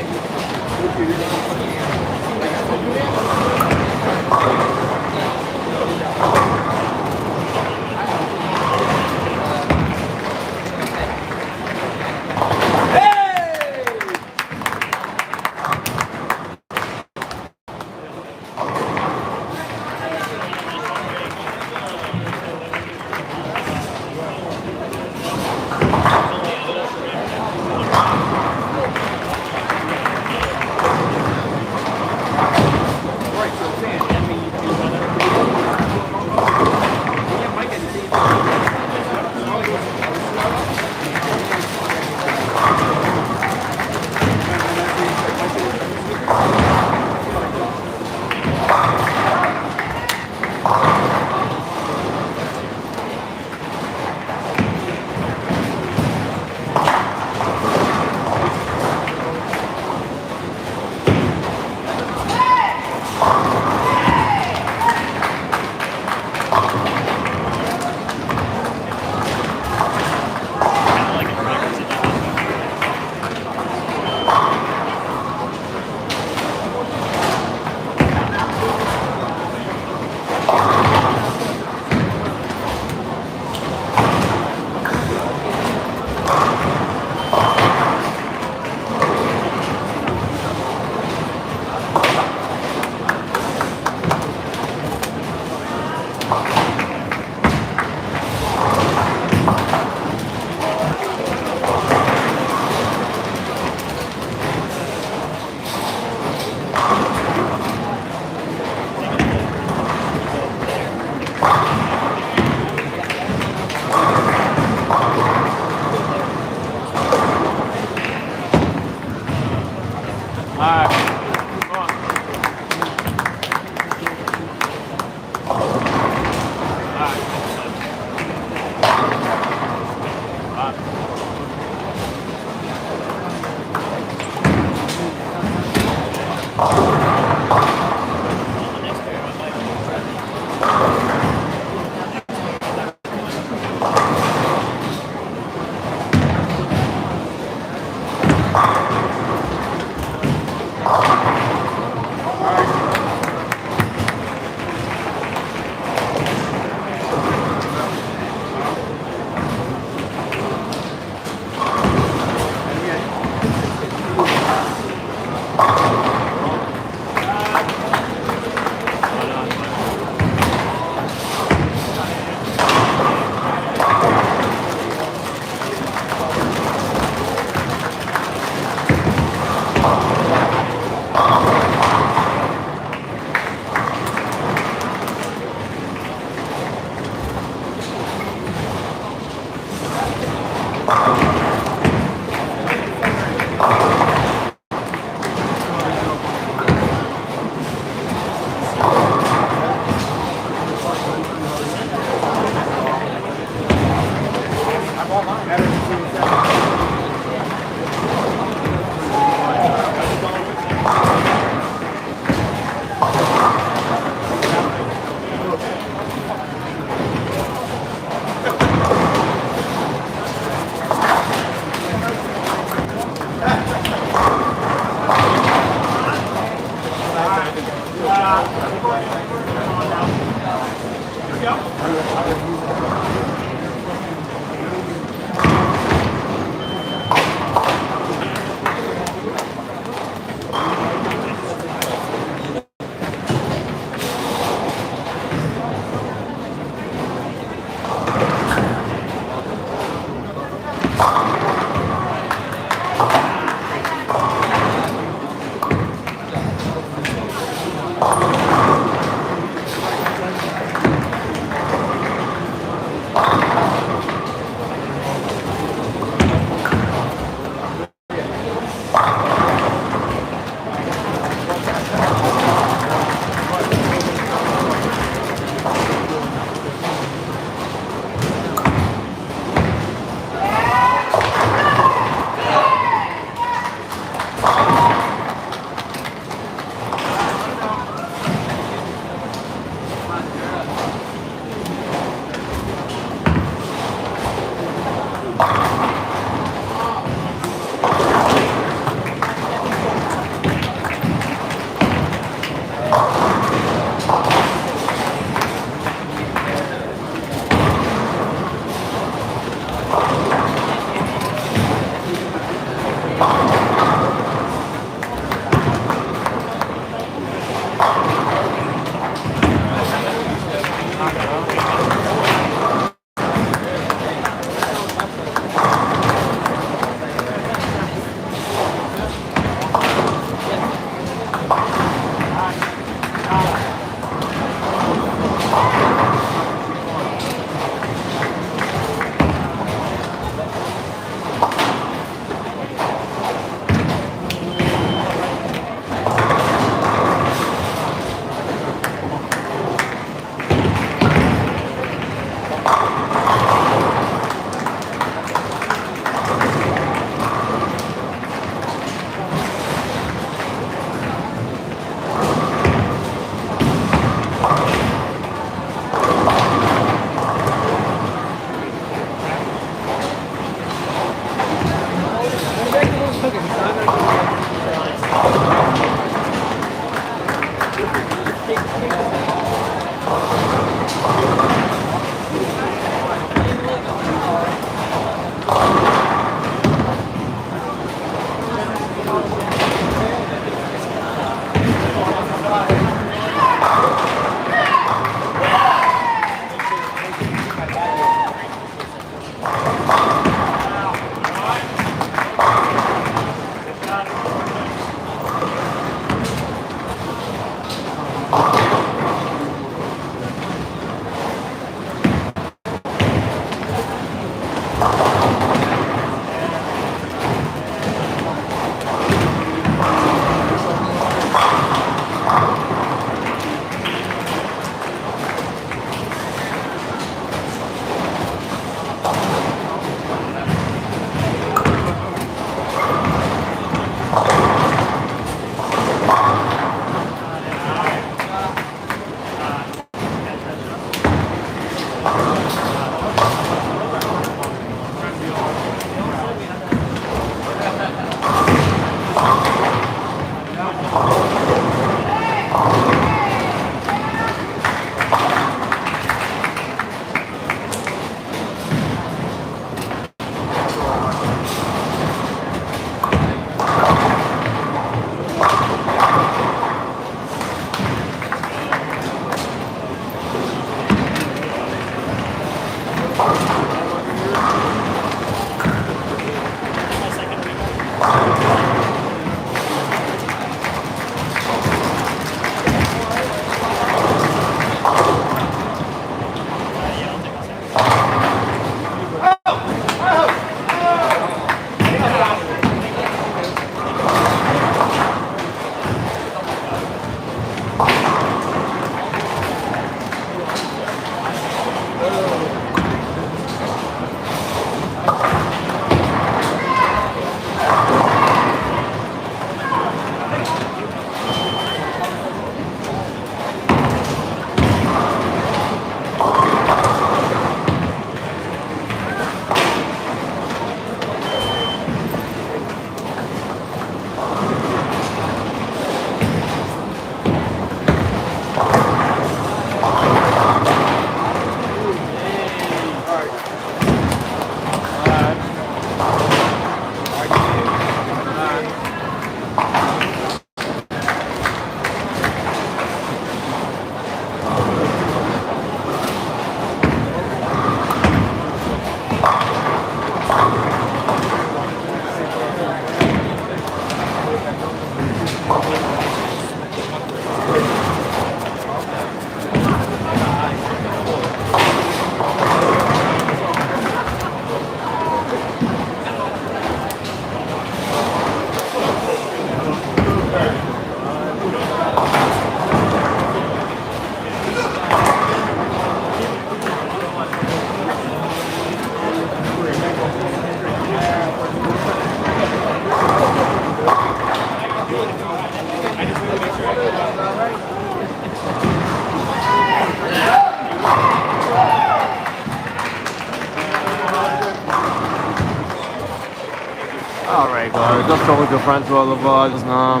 Speaker 1: Just talking to friends with Lamar just now.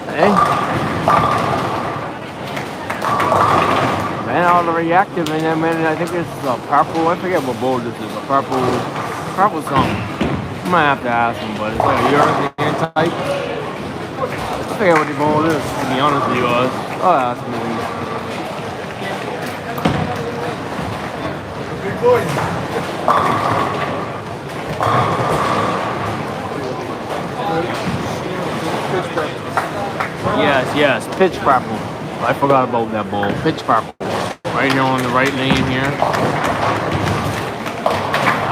Speaker 1: Hey. Man, all the reactive in there, man. I think this is a purple. I forget what bowl this is. A purple something. I might have to ask him, but it's like a European type. I forget what the bowl is, to be honest with you guys. I'll ask him. Yes, pitch purple. I forgot about that bowl. Pitch purple. Right here on the right lane here.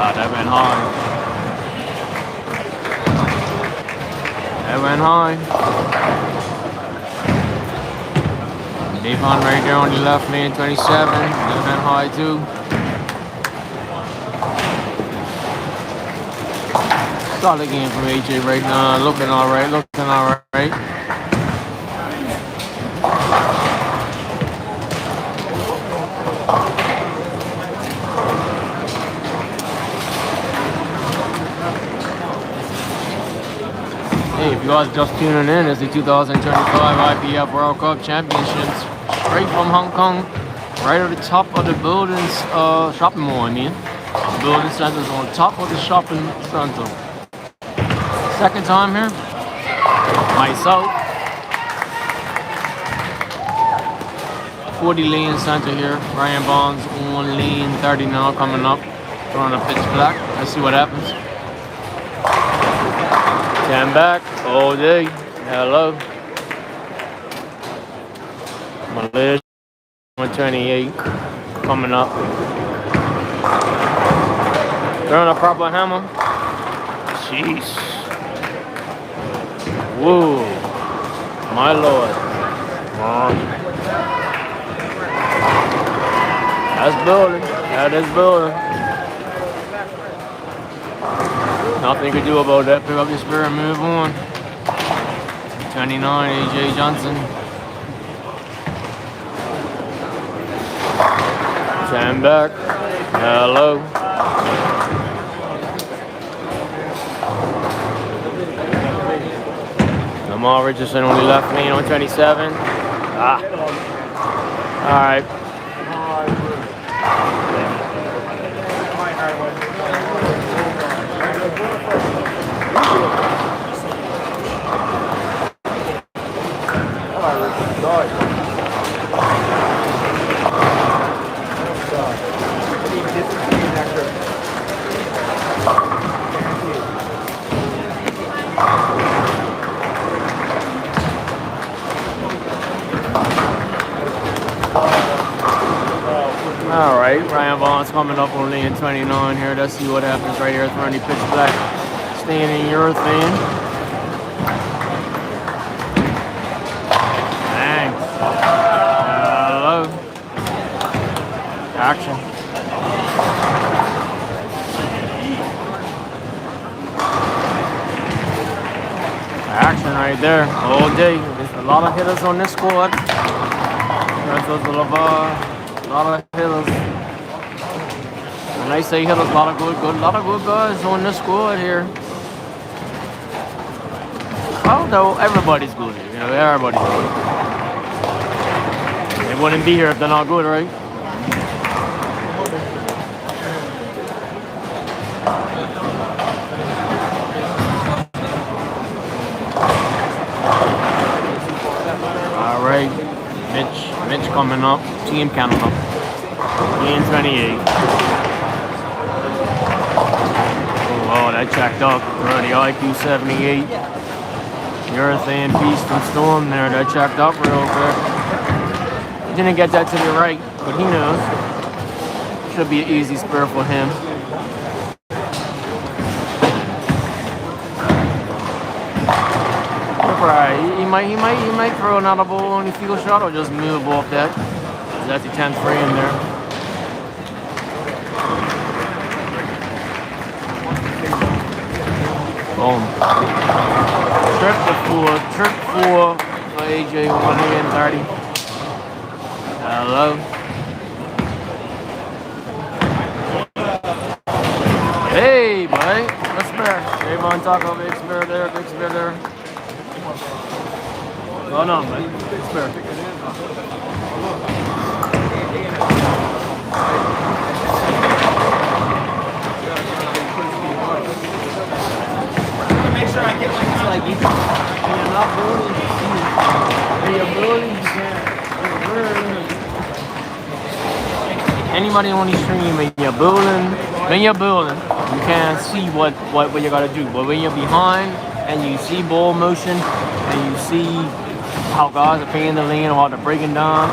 Speaker 1: Ah, that went high. That went high. Dayvon right there on the left lane, 27. That went high too. Solid game from AJ right now. Looking alright, Hey, if you guys just tuning in, it's the 2025 IBF World Cup Championships straight from Hong Kong, right at the top of the building's shopping mall, The building center's on top of the shopping center. Second time here, myself. 40 lane center here. Ryan Bonds on lane 30 now coming up. Throwing a pitch black. Let's see what happens. 10 back all day. Hello. Malaysia 128 coming up. Throwing a proper hammer. Jeez. Whoa. My lord. That's building. That is building. Nothing you can do about that. Pick up your spirit and move on. 29, AJ Johnson. 10 back. Hello. Lamar Richardson on the left lane on 27. All right. All right, Ryan Vaughn's coming up on lane 29 here. Let's see what happens right here. Throwing the pitch black, staying in urethane. Dang. Hello. Action. Action right there all day. There's a lot of hitters on this squad. That's a lot of hitters. When I say hitters, a lot of good guys on this squad here. Well, no, everybody's good. Everybody's good. They wouldn't be here if they're not good, right? All right, Mitch coming up. Team coming up. Lane 28. Oh, that checked up. Already IQ 78. Urethane Beast and Storm there. That checked up real quick. Didn't get that to the right, but he knows. Should be an easy spur for him. Right. He might throw another ball on the field shot or just move off that. That's the 10th frame there. Boom. Trip four for AJ 130. Hello. Hey, boy. What's better? Dayvon Taco, big spirit there, big spirit there. Well done, man. Big spirit.
Speaker 5: Make sure I get like you.
Speaker 1: When you're not building, you see. When you're building, you can't. Anybody on the stream, when you're building, you can't see what you gotta do. But when you're behind and you see ball motion and you see how guys are paying the lane or how they're breaking down,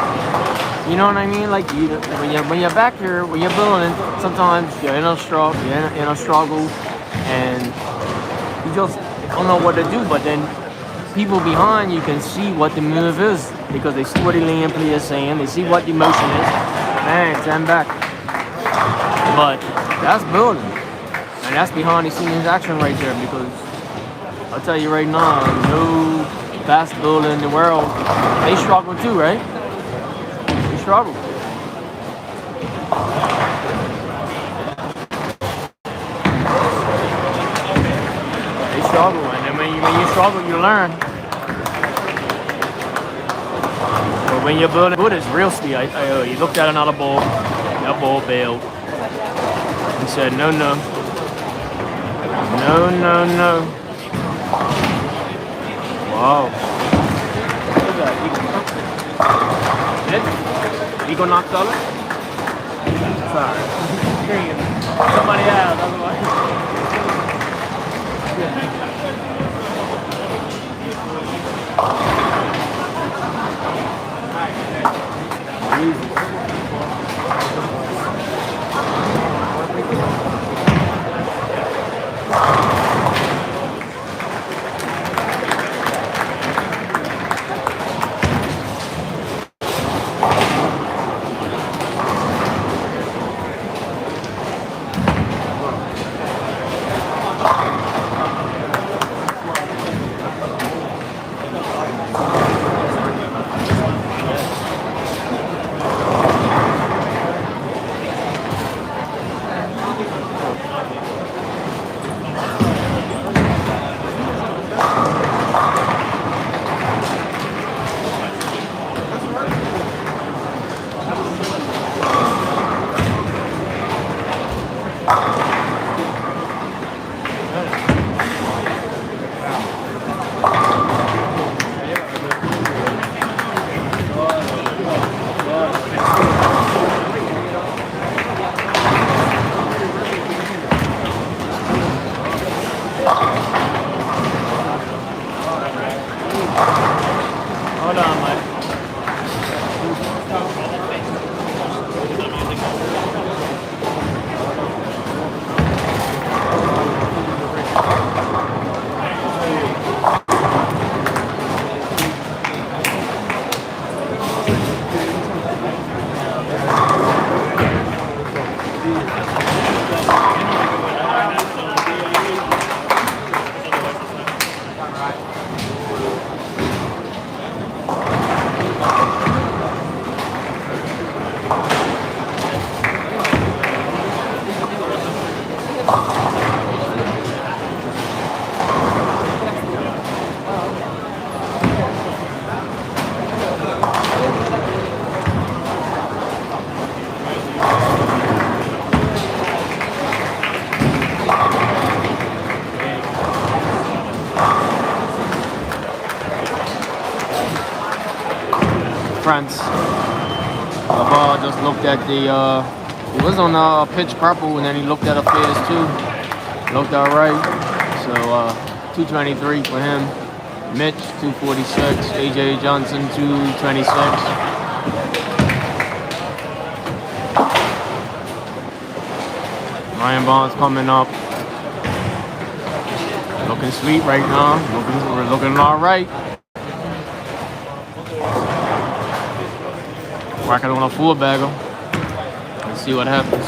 Speaker 1: you know what I mean? Like when you're back here, when you're building, sometimes you're in a struggle, and you just don't know what to do. But then people behind you can see what the move is because they see what the lane player is saying, they see what the motion is. Bang, stand back. But that's building. And that's behind the scenes action right there because I'll tell you right now, no fast builder in the world, they struggle too, right? They struggle. They struggle, and then when you struggle, you learn. But when you're building good, it's real speed. He looked at another ball, that ball bailed. He said, no. Wow. What is that? Ego knock dollar? Sorry. Somebody else, otherwise. Easy. Friends. Lamar just looked at the, he was on pitch purple and then he looked at affairs too. Looked alright. So 223 for him. Mitch 246. AJ Johnson 226. Ryan Bonds coming up. Looking sweet right now. We're looking alright. Whack it on a full bagger. Let's see what happens.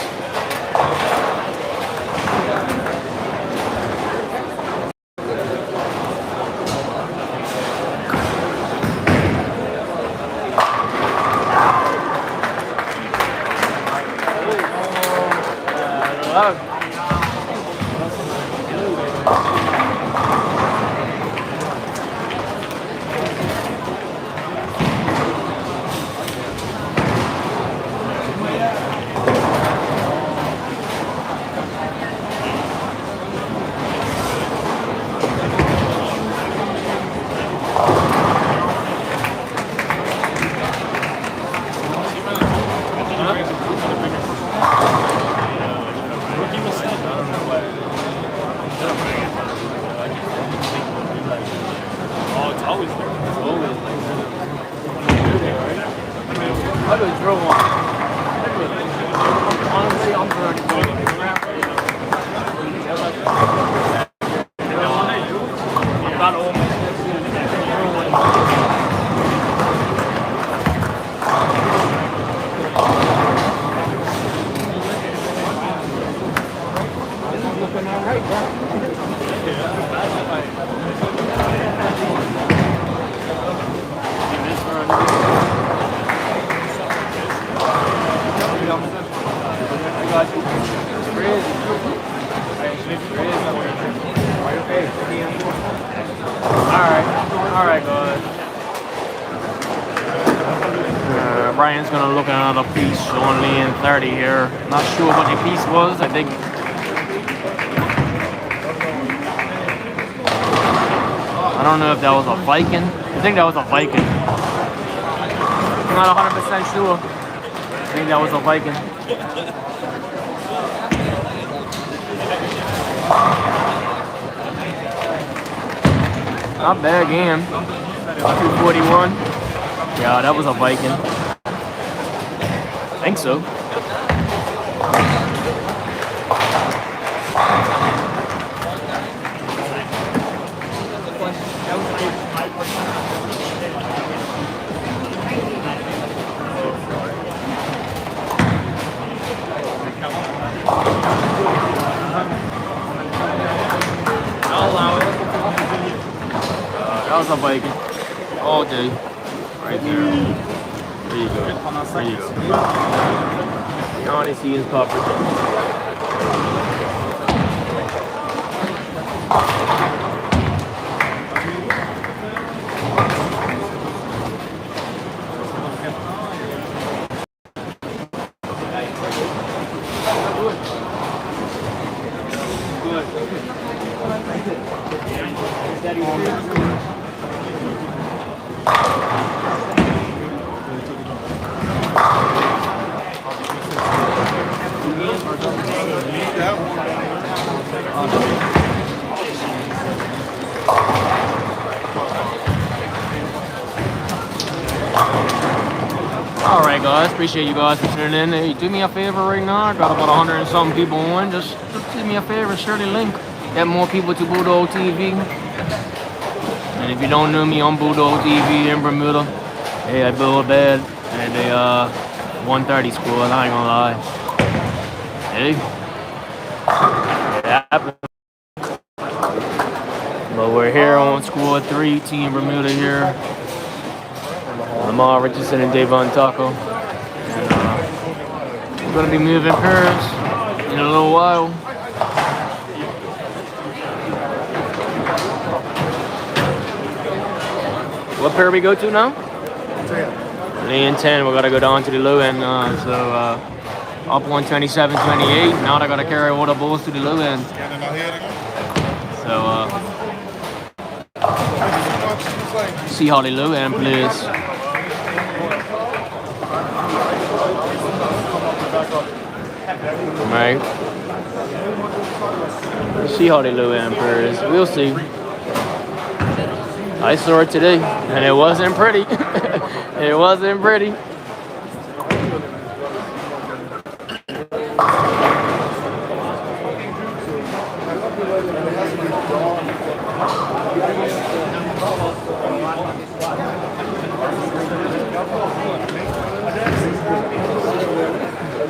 Speaker 1: I just drove one. Honestly, I'm good. I'm not old. Looking all right, bro. Alright, guys. Brian's gonna look at another piece, only in 30 here. Not sure what the piece was. I think I don't know if that was a Viking. I think that was a Viking. I'm not 100% sure. I think that was a Viking. Not bad game. 241. Yeah, that was a Viking. I think so. I'll allow it. That was a Viking. All day. Right there. There you go. There you go. You only see his puffer. Alright guys, appreciate you guys for tuning in. Hey, do me a favor right now. I got about 100 and something people on. Just do me a favor, share the link. Get more people to Bulldog TV. And if you don't know me, I'm Bulldog TV in Bermuda. Hey, I build bad at a 130 school, I ain't gonna lie. Hey. It happened. But we're here on School 3, Team Bermuda here. Lamar, Richardson, and Dayvon Taco. And we're gonna be moving pairs in a little while. What pair we go to now? 10. Lane 10. We gotta go down to the low end. Up 127.28. Now I gotta carry all the balls to the low end. So see how the low end plays. Right. See how the low end plays. We'll see. I saw it today, and it wasn't pretty. It wasn't pretty.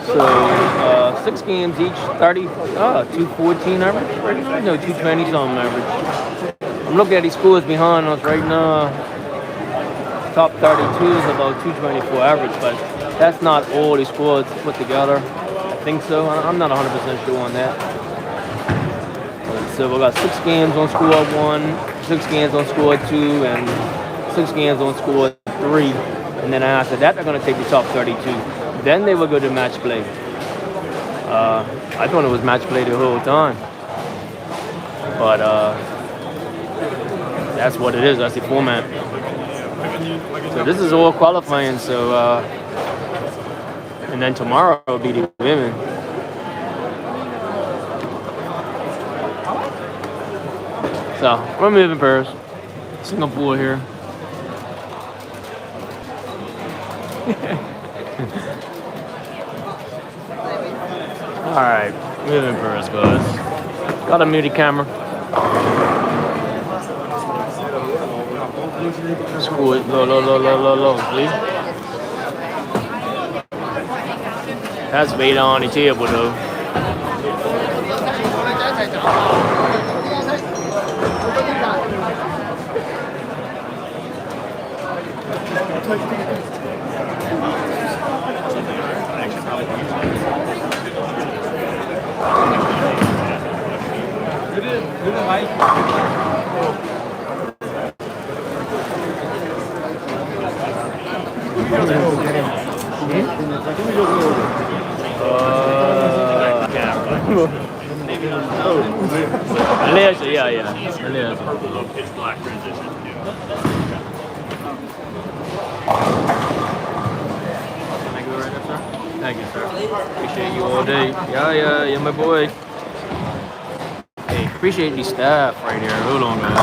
Speaker 1: So 6 games each, 214 average right now? No, 220 something average. I'm looking at these schools behind us right now. Top 32 is about 224 average, but that's not all the schools put together. I think so. I'm not 100% sure on that. So we got 6 games on score 1, 6 games on score 2, and 6 games on score 3. And then after that, they're going to take the top 32. Then they will go to match play. I thought it was match play the whole time. But that's what it is. That's the format. So this is all qualifying. So and then tomorrow will be the women. So we're moving pairs. Singapore here. Alright, moving first, guys. Got a muted camera. Screw it, low, please. That's weight on the table, though. Beleza, yeah. Beleza. Thank you, sir. Appreciate you all day. Yeah, my boy. Hey, appreciate these staff right here. Hold on, man.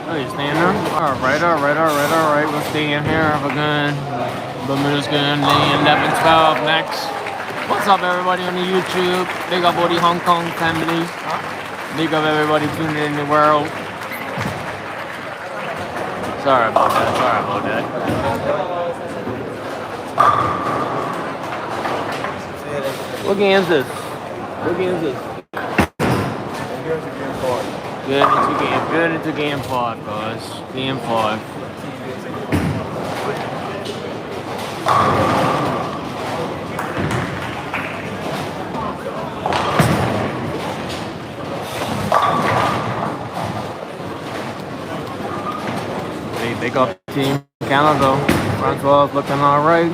Speaker 1: Oh, you staying there? All right. We'll stay in here. Have a good Bermuda's going lane 11-12 next. What's up, everybody on the YouTube? Big up all the Hong Kong family. Big up everybody tuning in the world. Sorry about that. Sorry about that. What game is this? What game is this? Good into game 5, guys. Game 5. Big up Team Canada. Francois looking alright.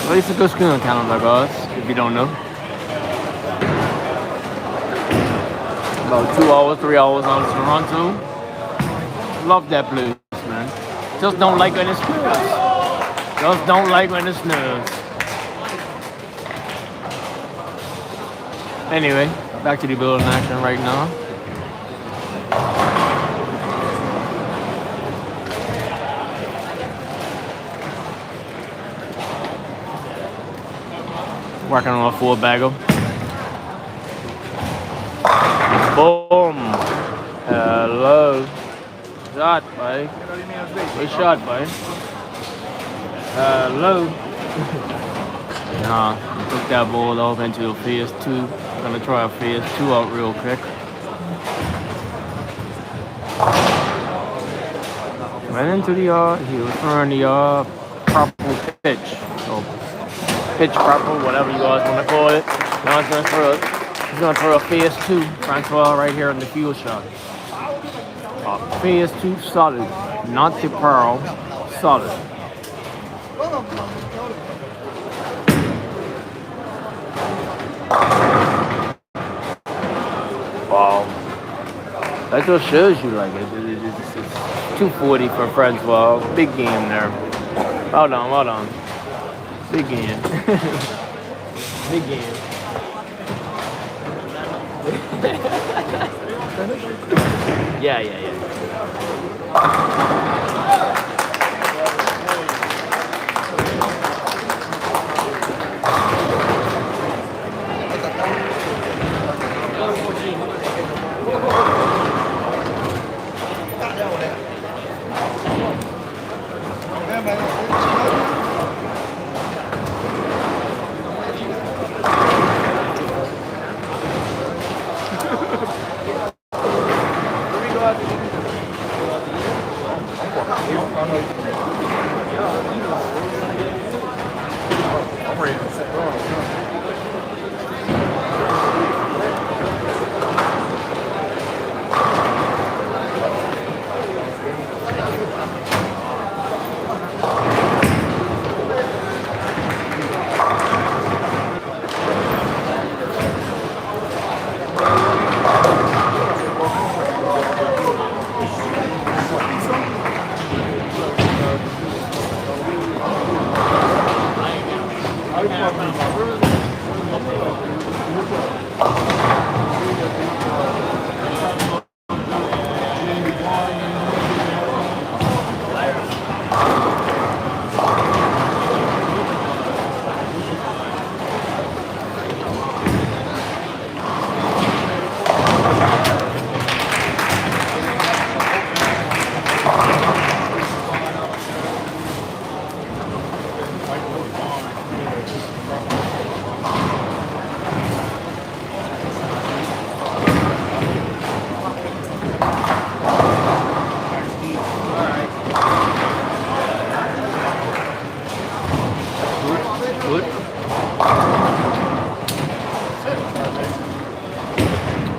Speaker 1: Well, it's a good school in Canada, guys, if you don't know. About 2 hours, 3 hours out of Toronto. Love that place, man. Just don't like when it snows. Just don't like when it snows. Anyway, back to the building action right now. Working on a full bagel. Boom. Hello. Shot, buddy. We shot, buddy. Hello. Nah, took that ball off into a phase 2. Gonna try a phase 2 out real quick. Went into the yard. He was throwing the purple pitch. So pitch purple, whatever you guys want to call it. Now he's gonna throw a phase 2. Francois right here in the field shot. Phase 2 solid, not the pearl, solid. Wow, that just shows you like it's 240 for Francois. Big game there. Hold on. Big game. Big game. Yeah.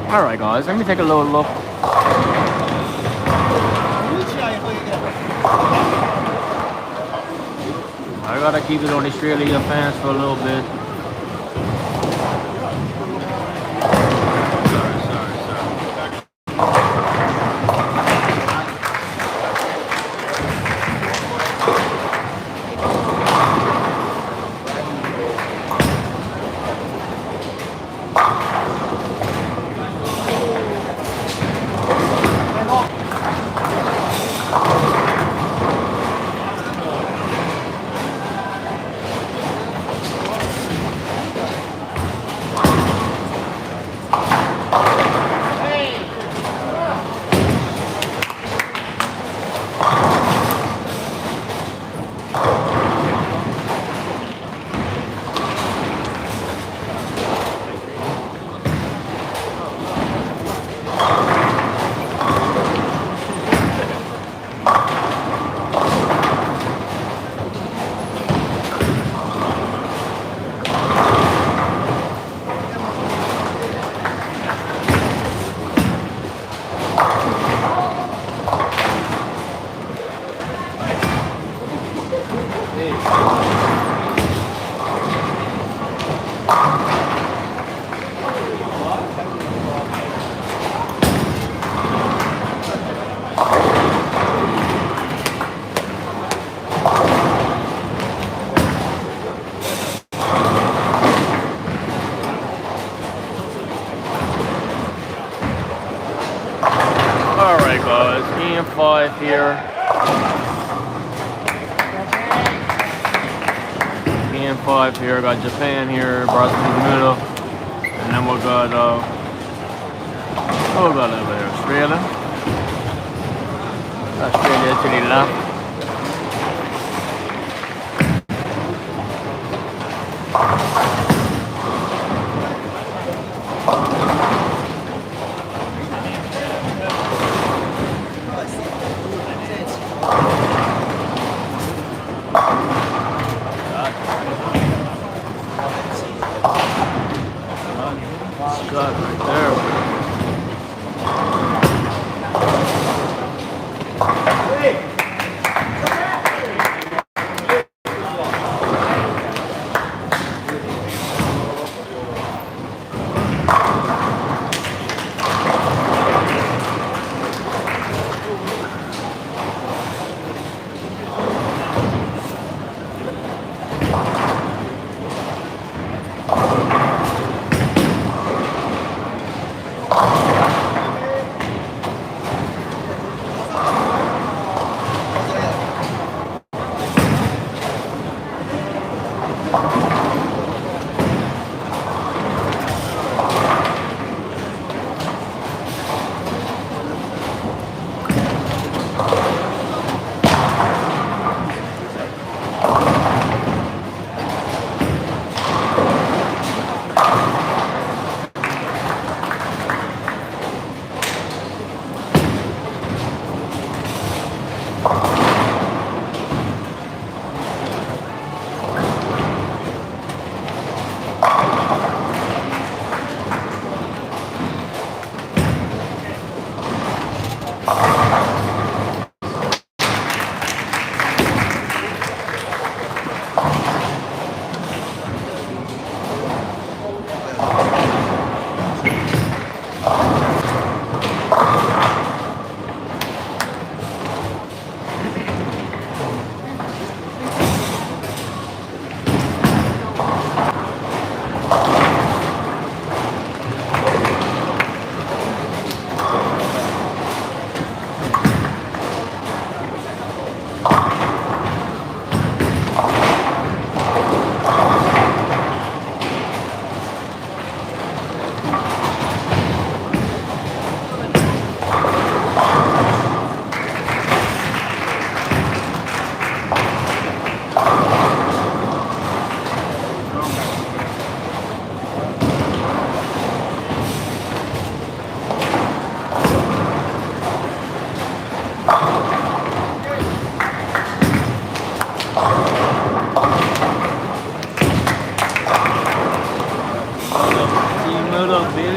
Speaker 1: Alright guys, let me take a little look. I gotta keep it on the Australia fans for a little bit. Alright guys, EM5 here. EM5 here, got Japan here, Brazil in the middle. And then we got over there, Australia. Australia to the left. Shot right there.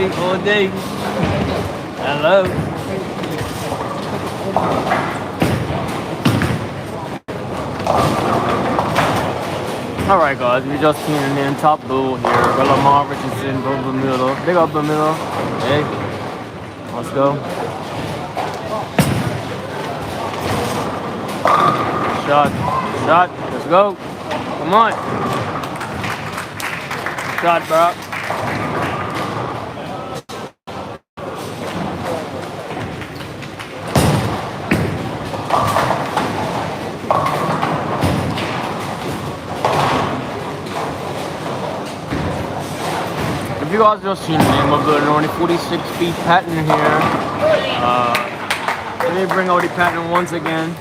Speaker 1: All day. Hello. Alright guys, we just tuning in, top bull here. Got Lamar, Richardson, Bermuda. Big up Bermuda. Hey, let's go. Shot, let's go. Come on. Shot, bro. If you guys just tuning in, we're building only 46 feet pattern here. Let me bring out the pattern once again.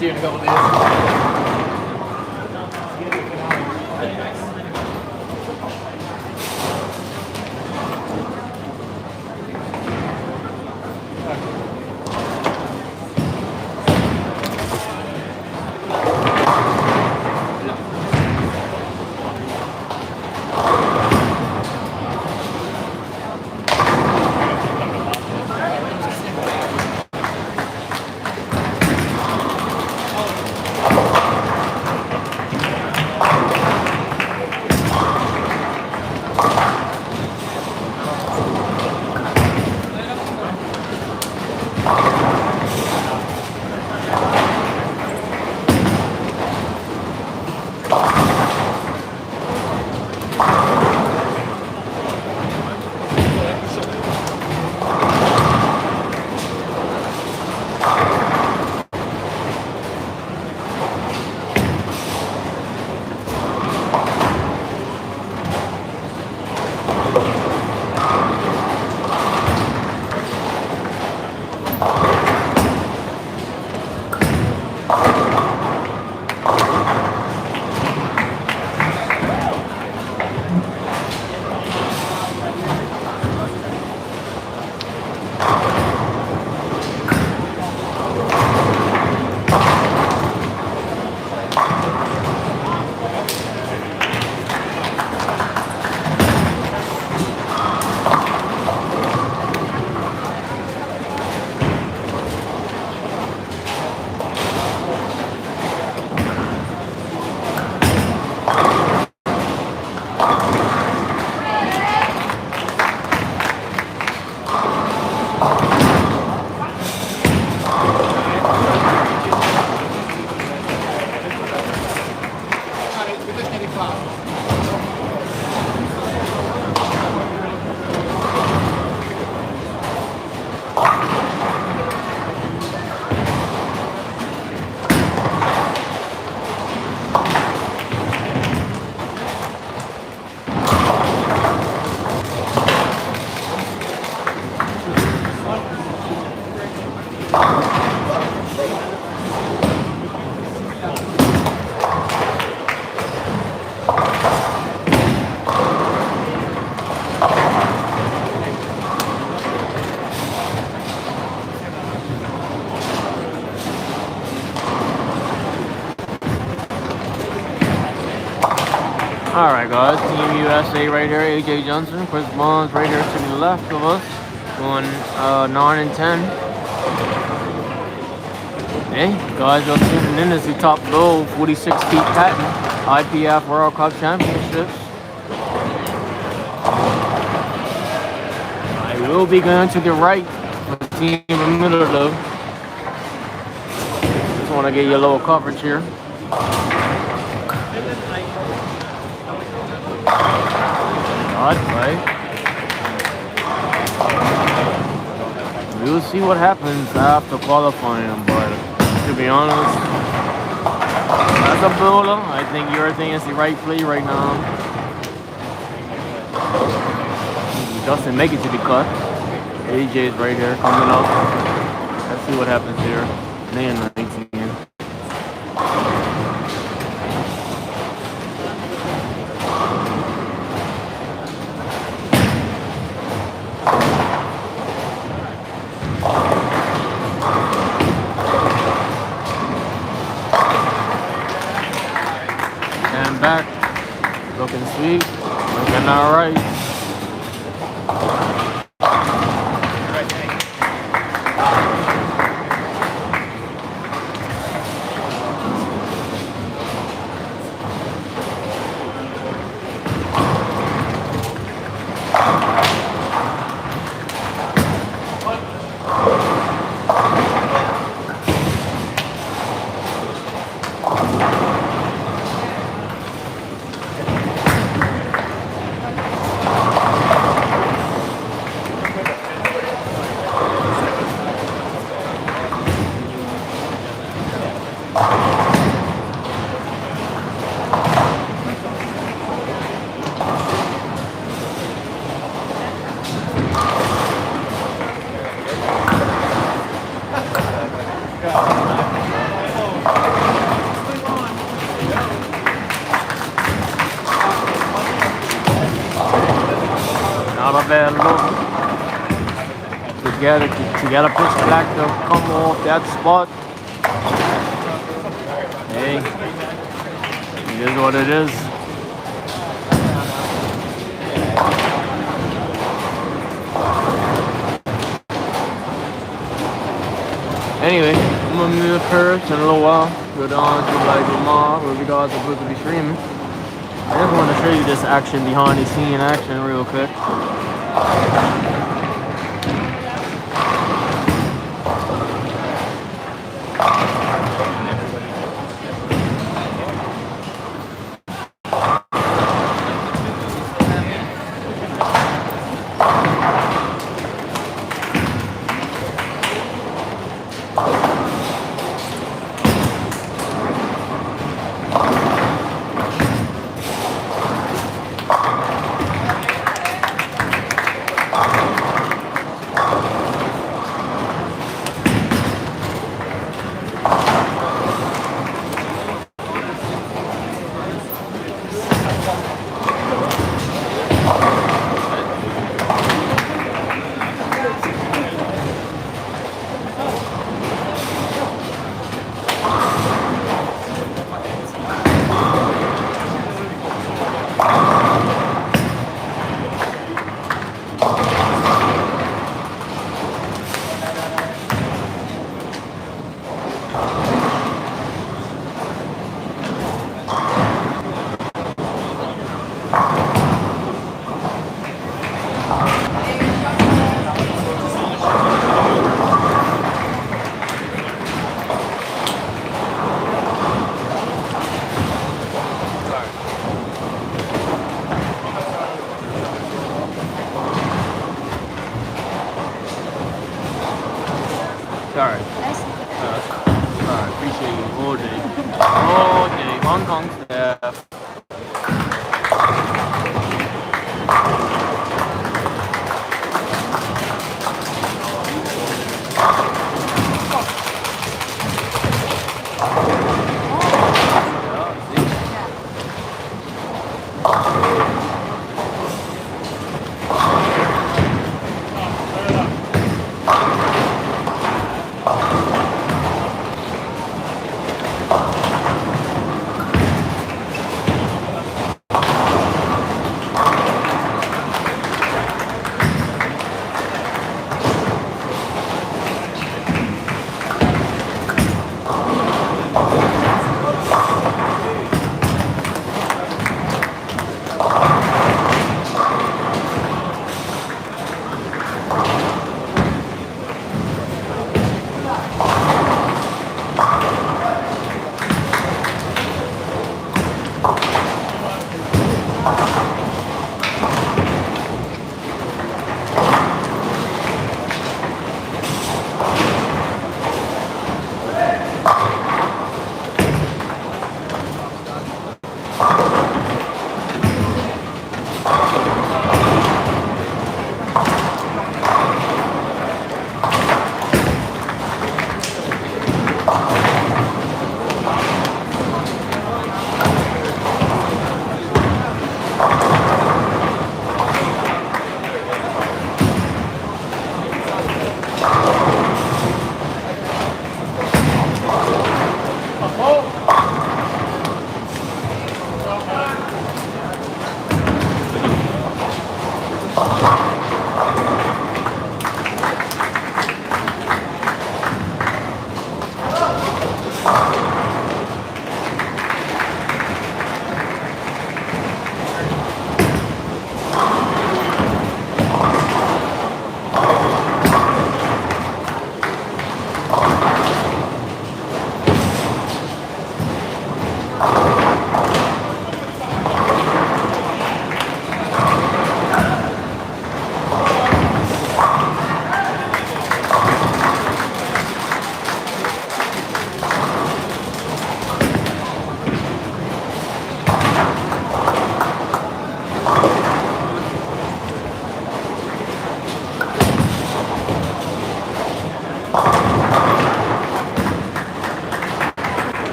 Speaker 1: See you in a couple days. Alright guys, Team USA right here, AJ Johnson, Chris Bonds right here to the left of us, going 9 and 10. Hey, guys, you're tuning in as the top goal, 46 feet patent, IBF World Cup Championships. I will be going to the right for the team in the middle though. Just want to get you a little coverage here. Right. We'll see what happens after qualifying, but to be honest, as a bowler, I think everything is the right play right now. Justin make it to the cut. AJ is right here coming up. Let's see what happens here. Man, 19. Back, looking sweet, looking all right. Not a bad look. To get a pitch back to come off that spot. Hey, it is what it is. Anyway, I'm gonna move the curves in a little while. Go down to like Lamar, where we guys are supposed to be streaming. I just want to show you this action behind the scene action real quick. Sorry. Alright, appreciate you all day. All day. Hong Kong staff.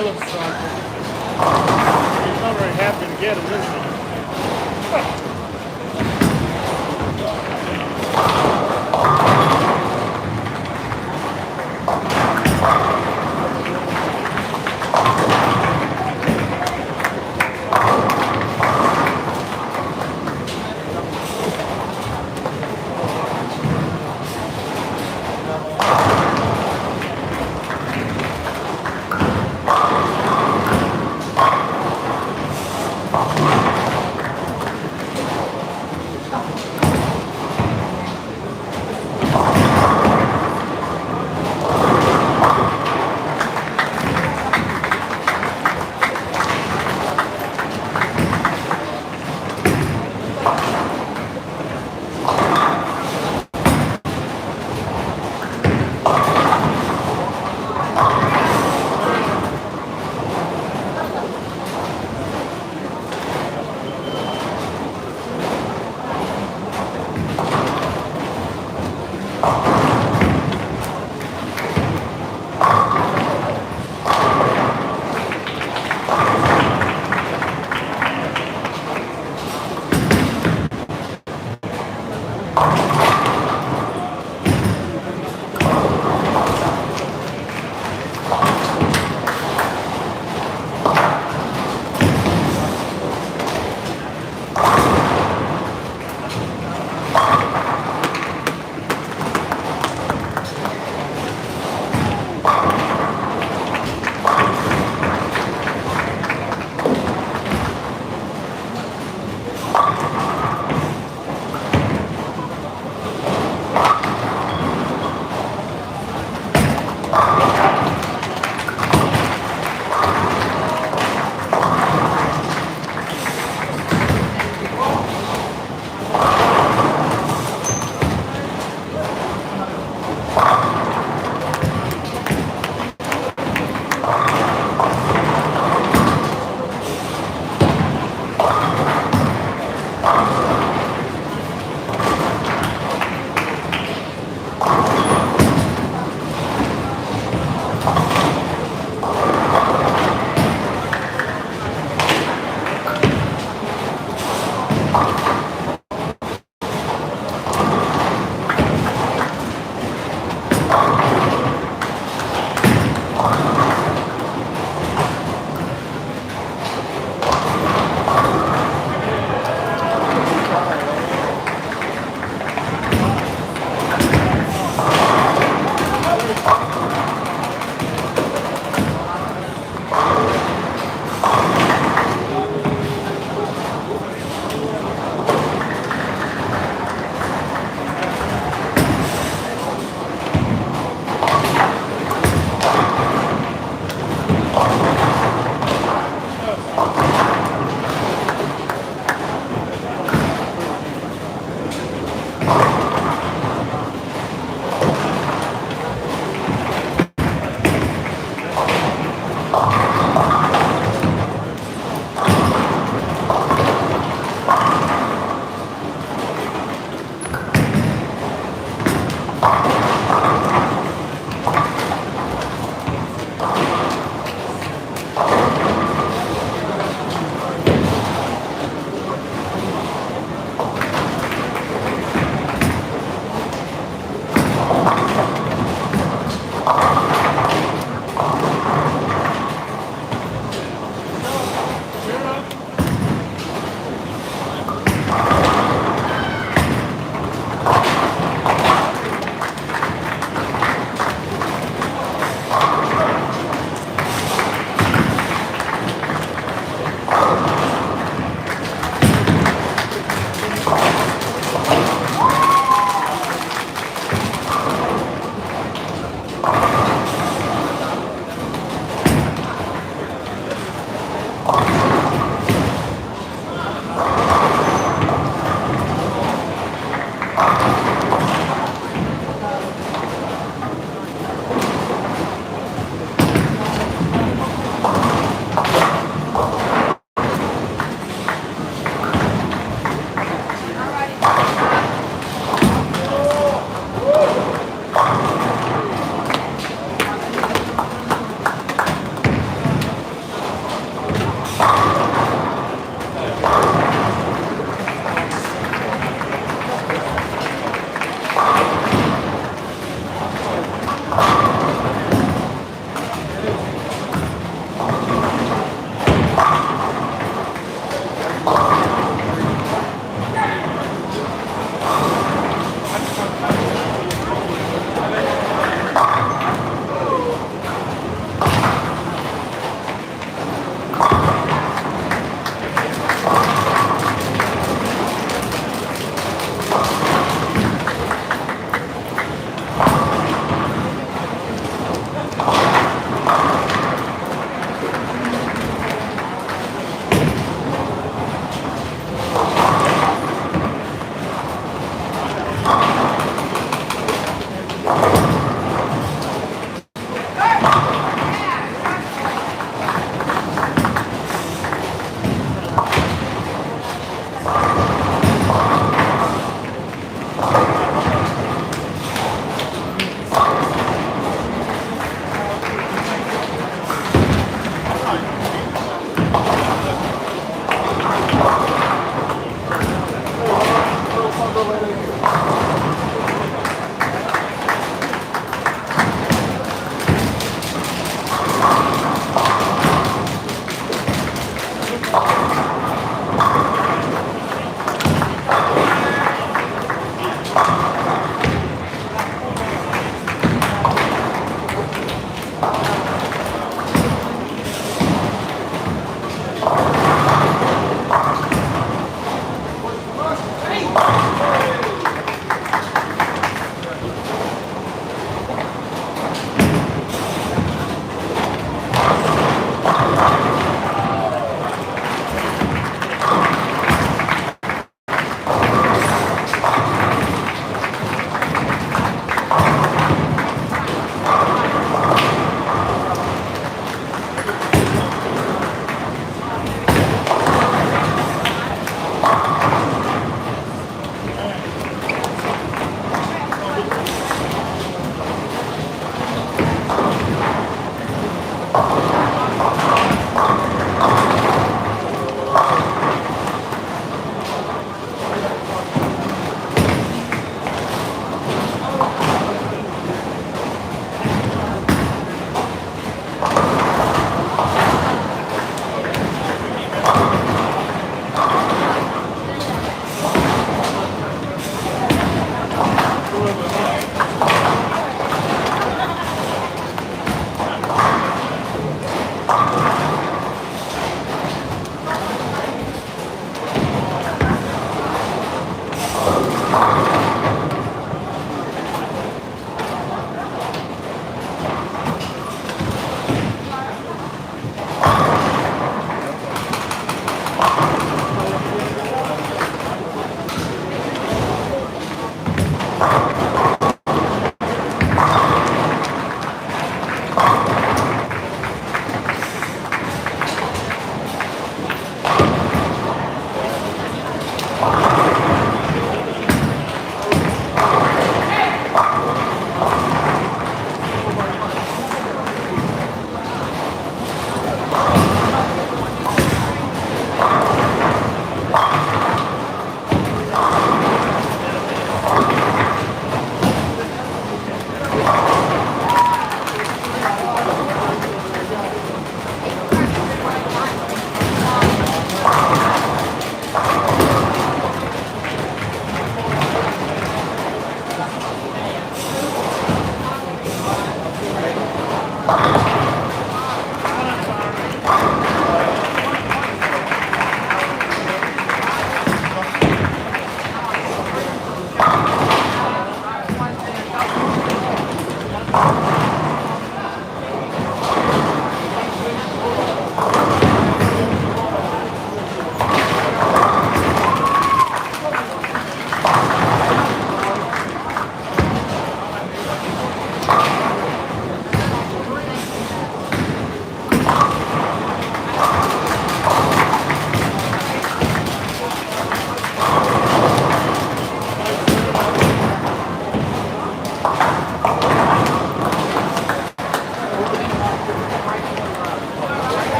Speaker 3: feeling something. He's not very happy to get him, is he?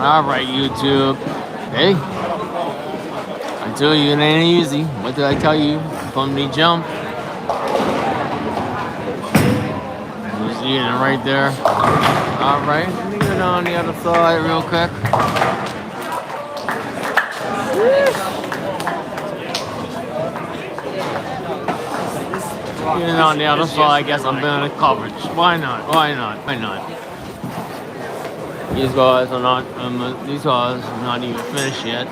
Speaker 1: Alright, YouTube. Hey, I tell you, it ain't easy. What did I tell you? From the jump. You see it right there. Alright, let me go down the other side real quick. Getting on the other side, I guess I'm doing the coverage. Why not? Why not? Why not? These guys are not even finished yet.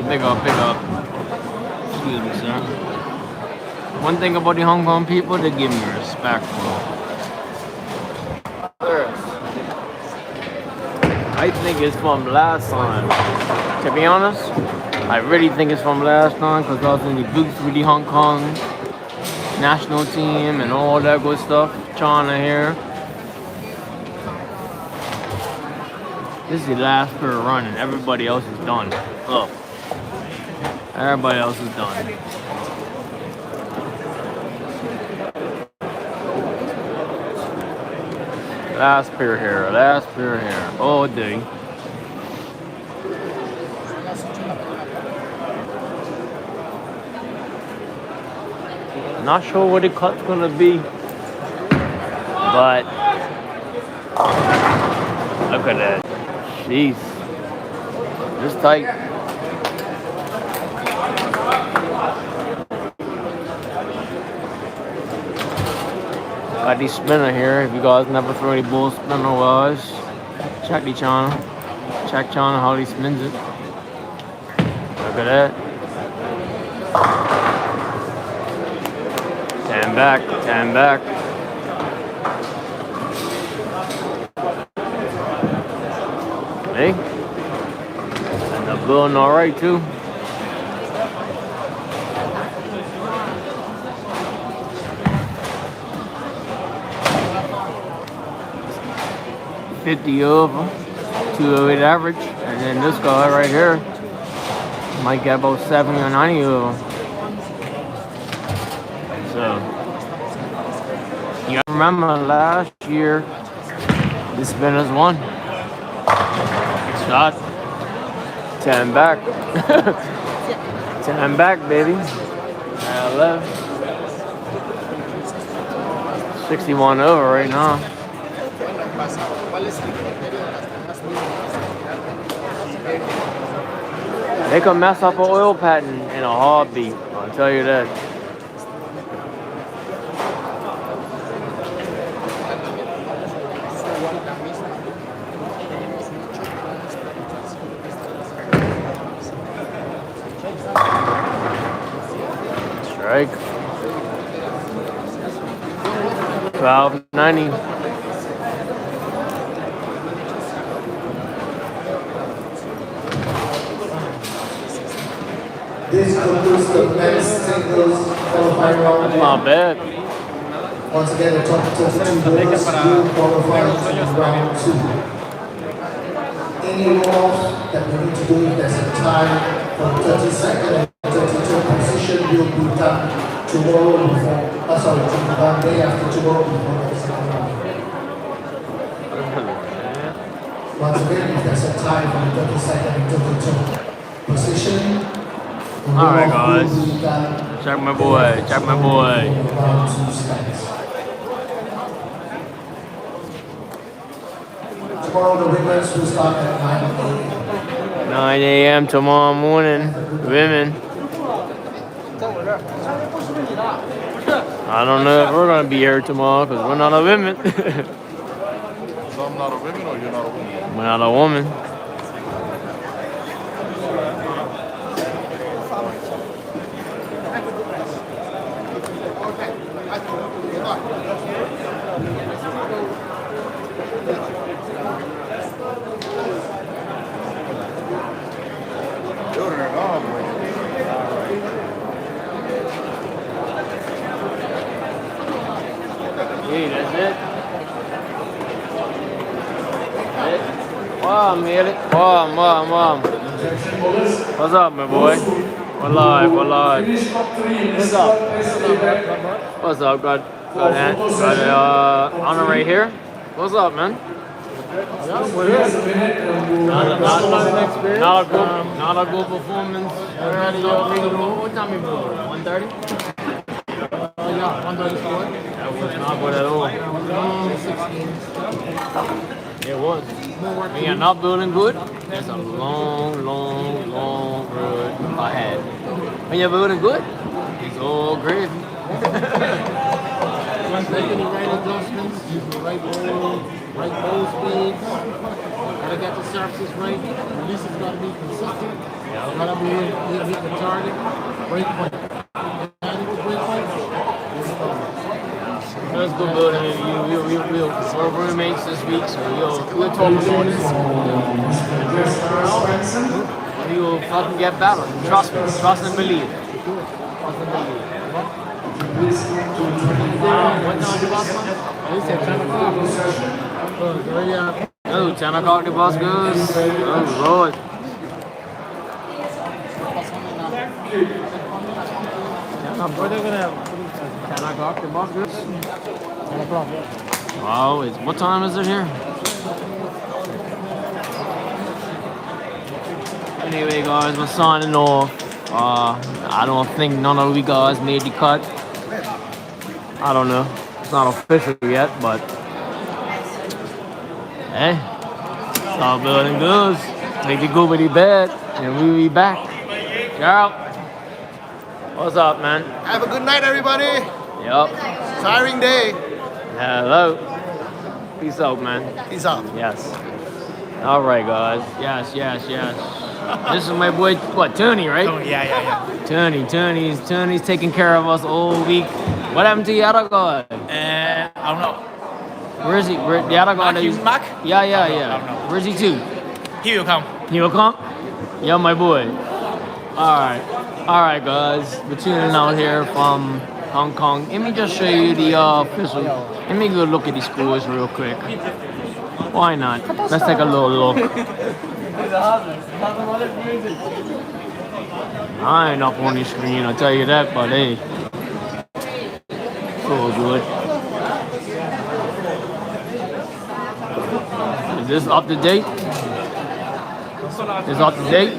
Speaker 1: Big up. Excuse me, sir. One thing about the Hong Kong people, they give me respect, bro. I think it's from last time. To be honest, I really think it's from last time because I was in the booth with the Hong Kong national team and all that good stuff. China here. This is the last pair running. Everybody else is done. Look. Everybody else is done. Last pair here. All day. Not sure what the cut's gonna be, but Look at that. Jeez. Just tight. Got the spinner here. If you guys never throw any bull spinner wise, check the channel. Check channel how he spins it. Look at that. 10 back, 10 back. Hey. And the building alright too. $50 over, 208 average, and then this guy right here might get about 70 or 90 over. So, you remember last year, the spinners won. Shot 10 back, 10 back, baby. 11, 61 over right now. They could mess up an oil patent in a heartbeat, I'll tell you that. Strike. 1290.
Speaker 6: This concludes the men's singles qualifying round.
Speaker 1: That's not bad.
Speaker 6: Once again, the top 32 bowlers will qualify in round 2. Any rules that we need to do if there's a tie from 32nd and 32 position will be done tomorrow before, one day after tomorrow before the second round. Once again, if there's a tie from 32nd and 32 position,
Speaker 1: alright guys, check my boy, check my boy.
Speaker 6: Tomorrow the winners will start at 9 a.m.
Speaker 1: 9 a.m. tomorrow morning, women. I don't know if we're gonna be here tomorrow because we're not a women.
Speaker 2: So I'm not a woman or you're not a woman?
Speaker 1: We're not a woman. Hey, that's it. Wow, made it. Wow. What's up, my boy? We're live. What's up? What's up? Got honor right here. What's up, man? Not a good performance. What time you moving? 1:30? Yeah, 1:34. That was not good at all. 16. It was. When you're not building good, there's a long road ahead. When you're building good, it's all gravy.
Speaker 3: Once making the right adjustments, the right bowl speeds, gotta get the surfaces right, release has gotta be consistent, gotta be able to hit the target, break point.
Speaker 1: Let's go building. We're roommates this week, so we'll talk about this. We will fucking get better. Trust me. Trust and believe.
Speaker 3: What time the bus man? They said 10 o'clock.
Speaker 1: Oh, 10 o'clock the bus goes. Oh, Lord. 10 o'clock the bus goes.
Speaker 3: 10 o'clock, yeah.
Speaker 1: Wow, what time is it here? Anyway, guys, we're signing off. I don't think none of you guys made the cut. I don't know. It's not official yet, but Hey, start building goods. Take the goobity bed, and we'll be back. Gerald, what's up, man?
Speaker 2: Have a good night, everybody.
Speaker 1: Yup.
Speaker 2: Tiring day.
Speaker 1: Hello. Peace out, man.
Speaker 2: Peace out.
Speaker 1: Yes. All right, guys. Yes. This is my boy, what, Tony, right?
Speaker 5: Oh, yeah.
Speaker 1: Tony's taking care of us all week. What happened to the other guy?
Speaker 5: I don't know.
Speaker 1: Where is he? The other guy?
Speaker 5: Mark?
Speaker 1: Yeah.
Speaker 5: I don't know.
Speaker 1: Where's he to?
Speaker 5: He will come.
Speaker 1: He will come? Yeah, my boy. All right, guys. We're tuning out here from Hong Kong. Let me just show you the official. Let me go look at the scores real quick. Why not? Let's take a little look. I ain't up on the screen, I'll tell you that, but hey, it's all good. Is this up to date? Is up to date?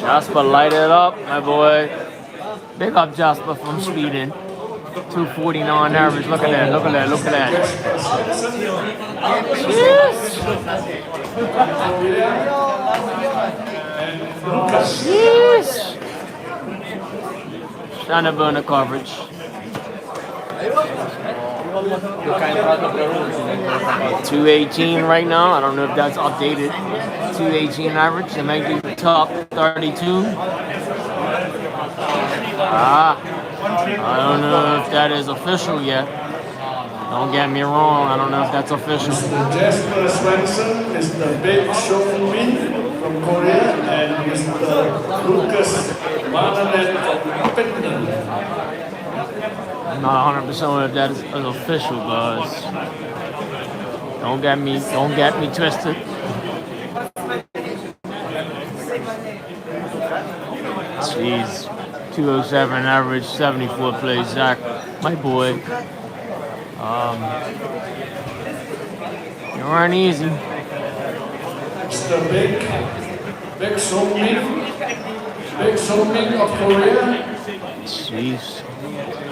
Speaker 1: Jasper, light it up, my boy. Big up Jasper from Sweden. 249 average. Look at that. Jeez. Trying to burn the coverage. 218 right now. I don't know if that's updated. 218 average. It might be top 32. I don't know if that is official yet. Don't get me wrong. I don't know if that's official.
Speaker 6: Mr. Jasper Swenson, Mr. Big Sean Min from Korea, and Mr. Lucas Barnett from Finland.
Speaker 1: I'm not 100% sure if that is official, guys. Don't get me twisted. Jeez. 207 average, 74 plays. Zach, my boy. You weren't easy.
Speaker 6: Mr. Big Sean Min of Korea.
Speaker 1: Jeez.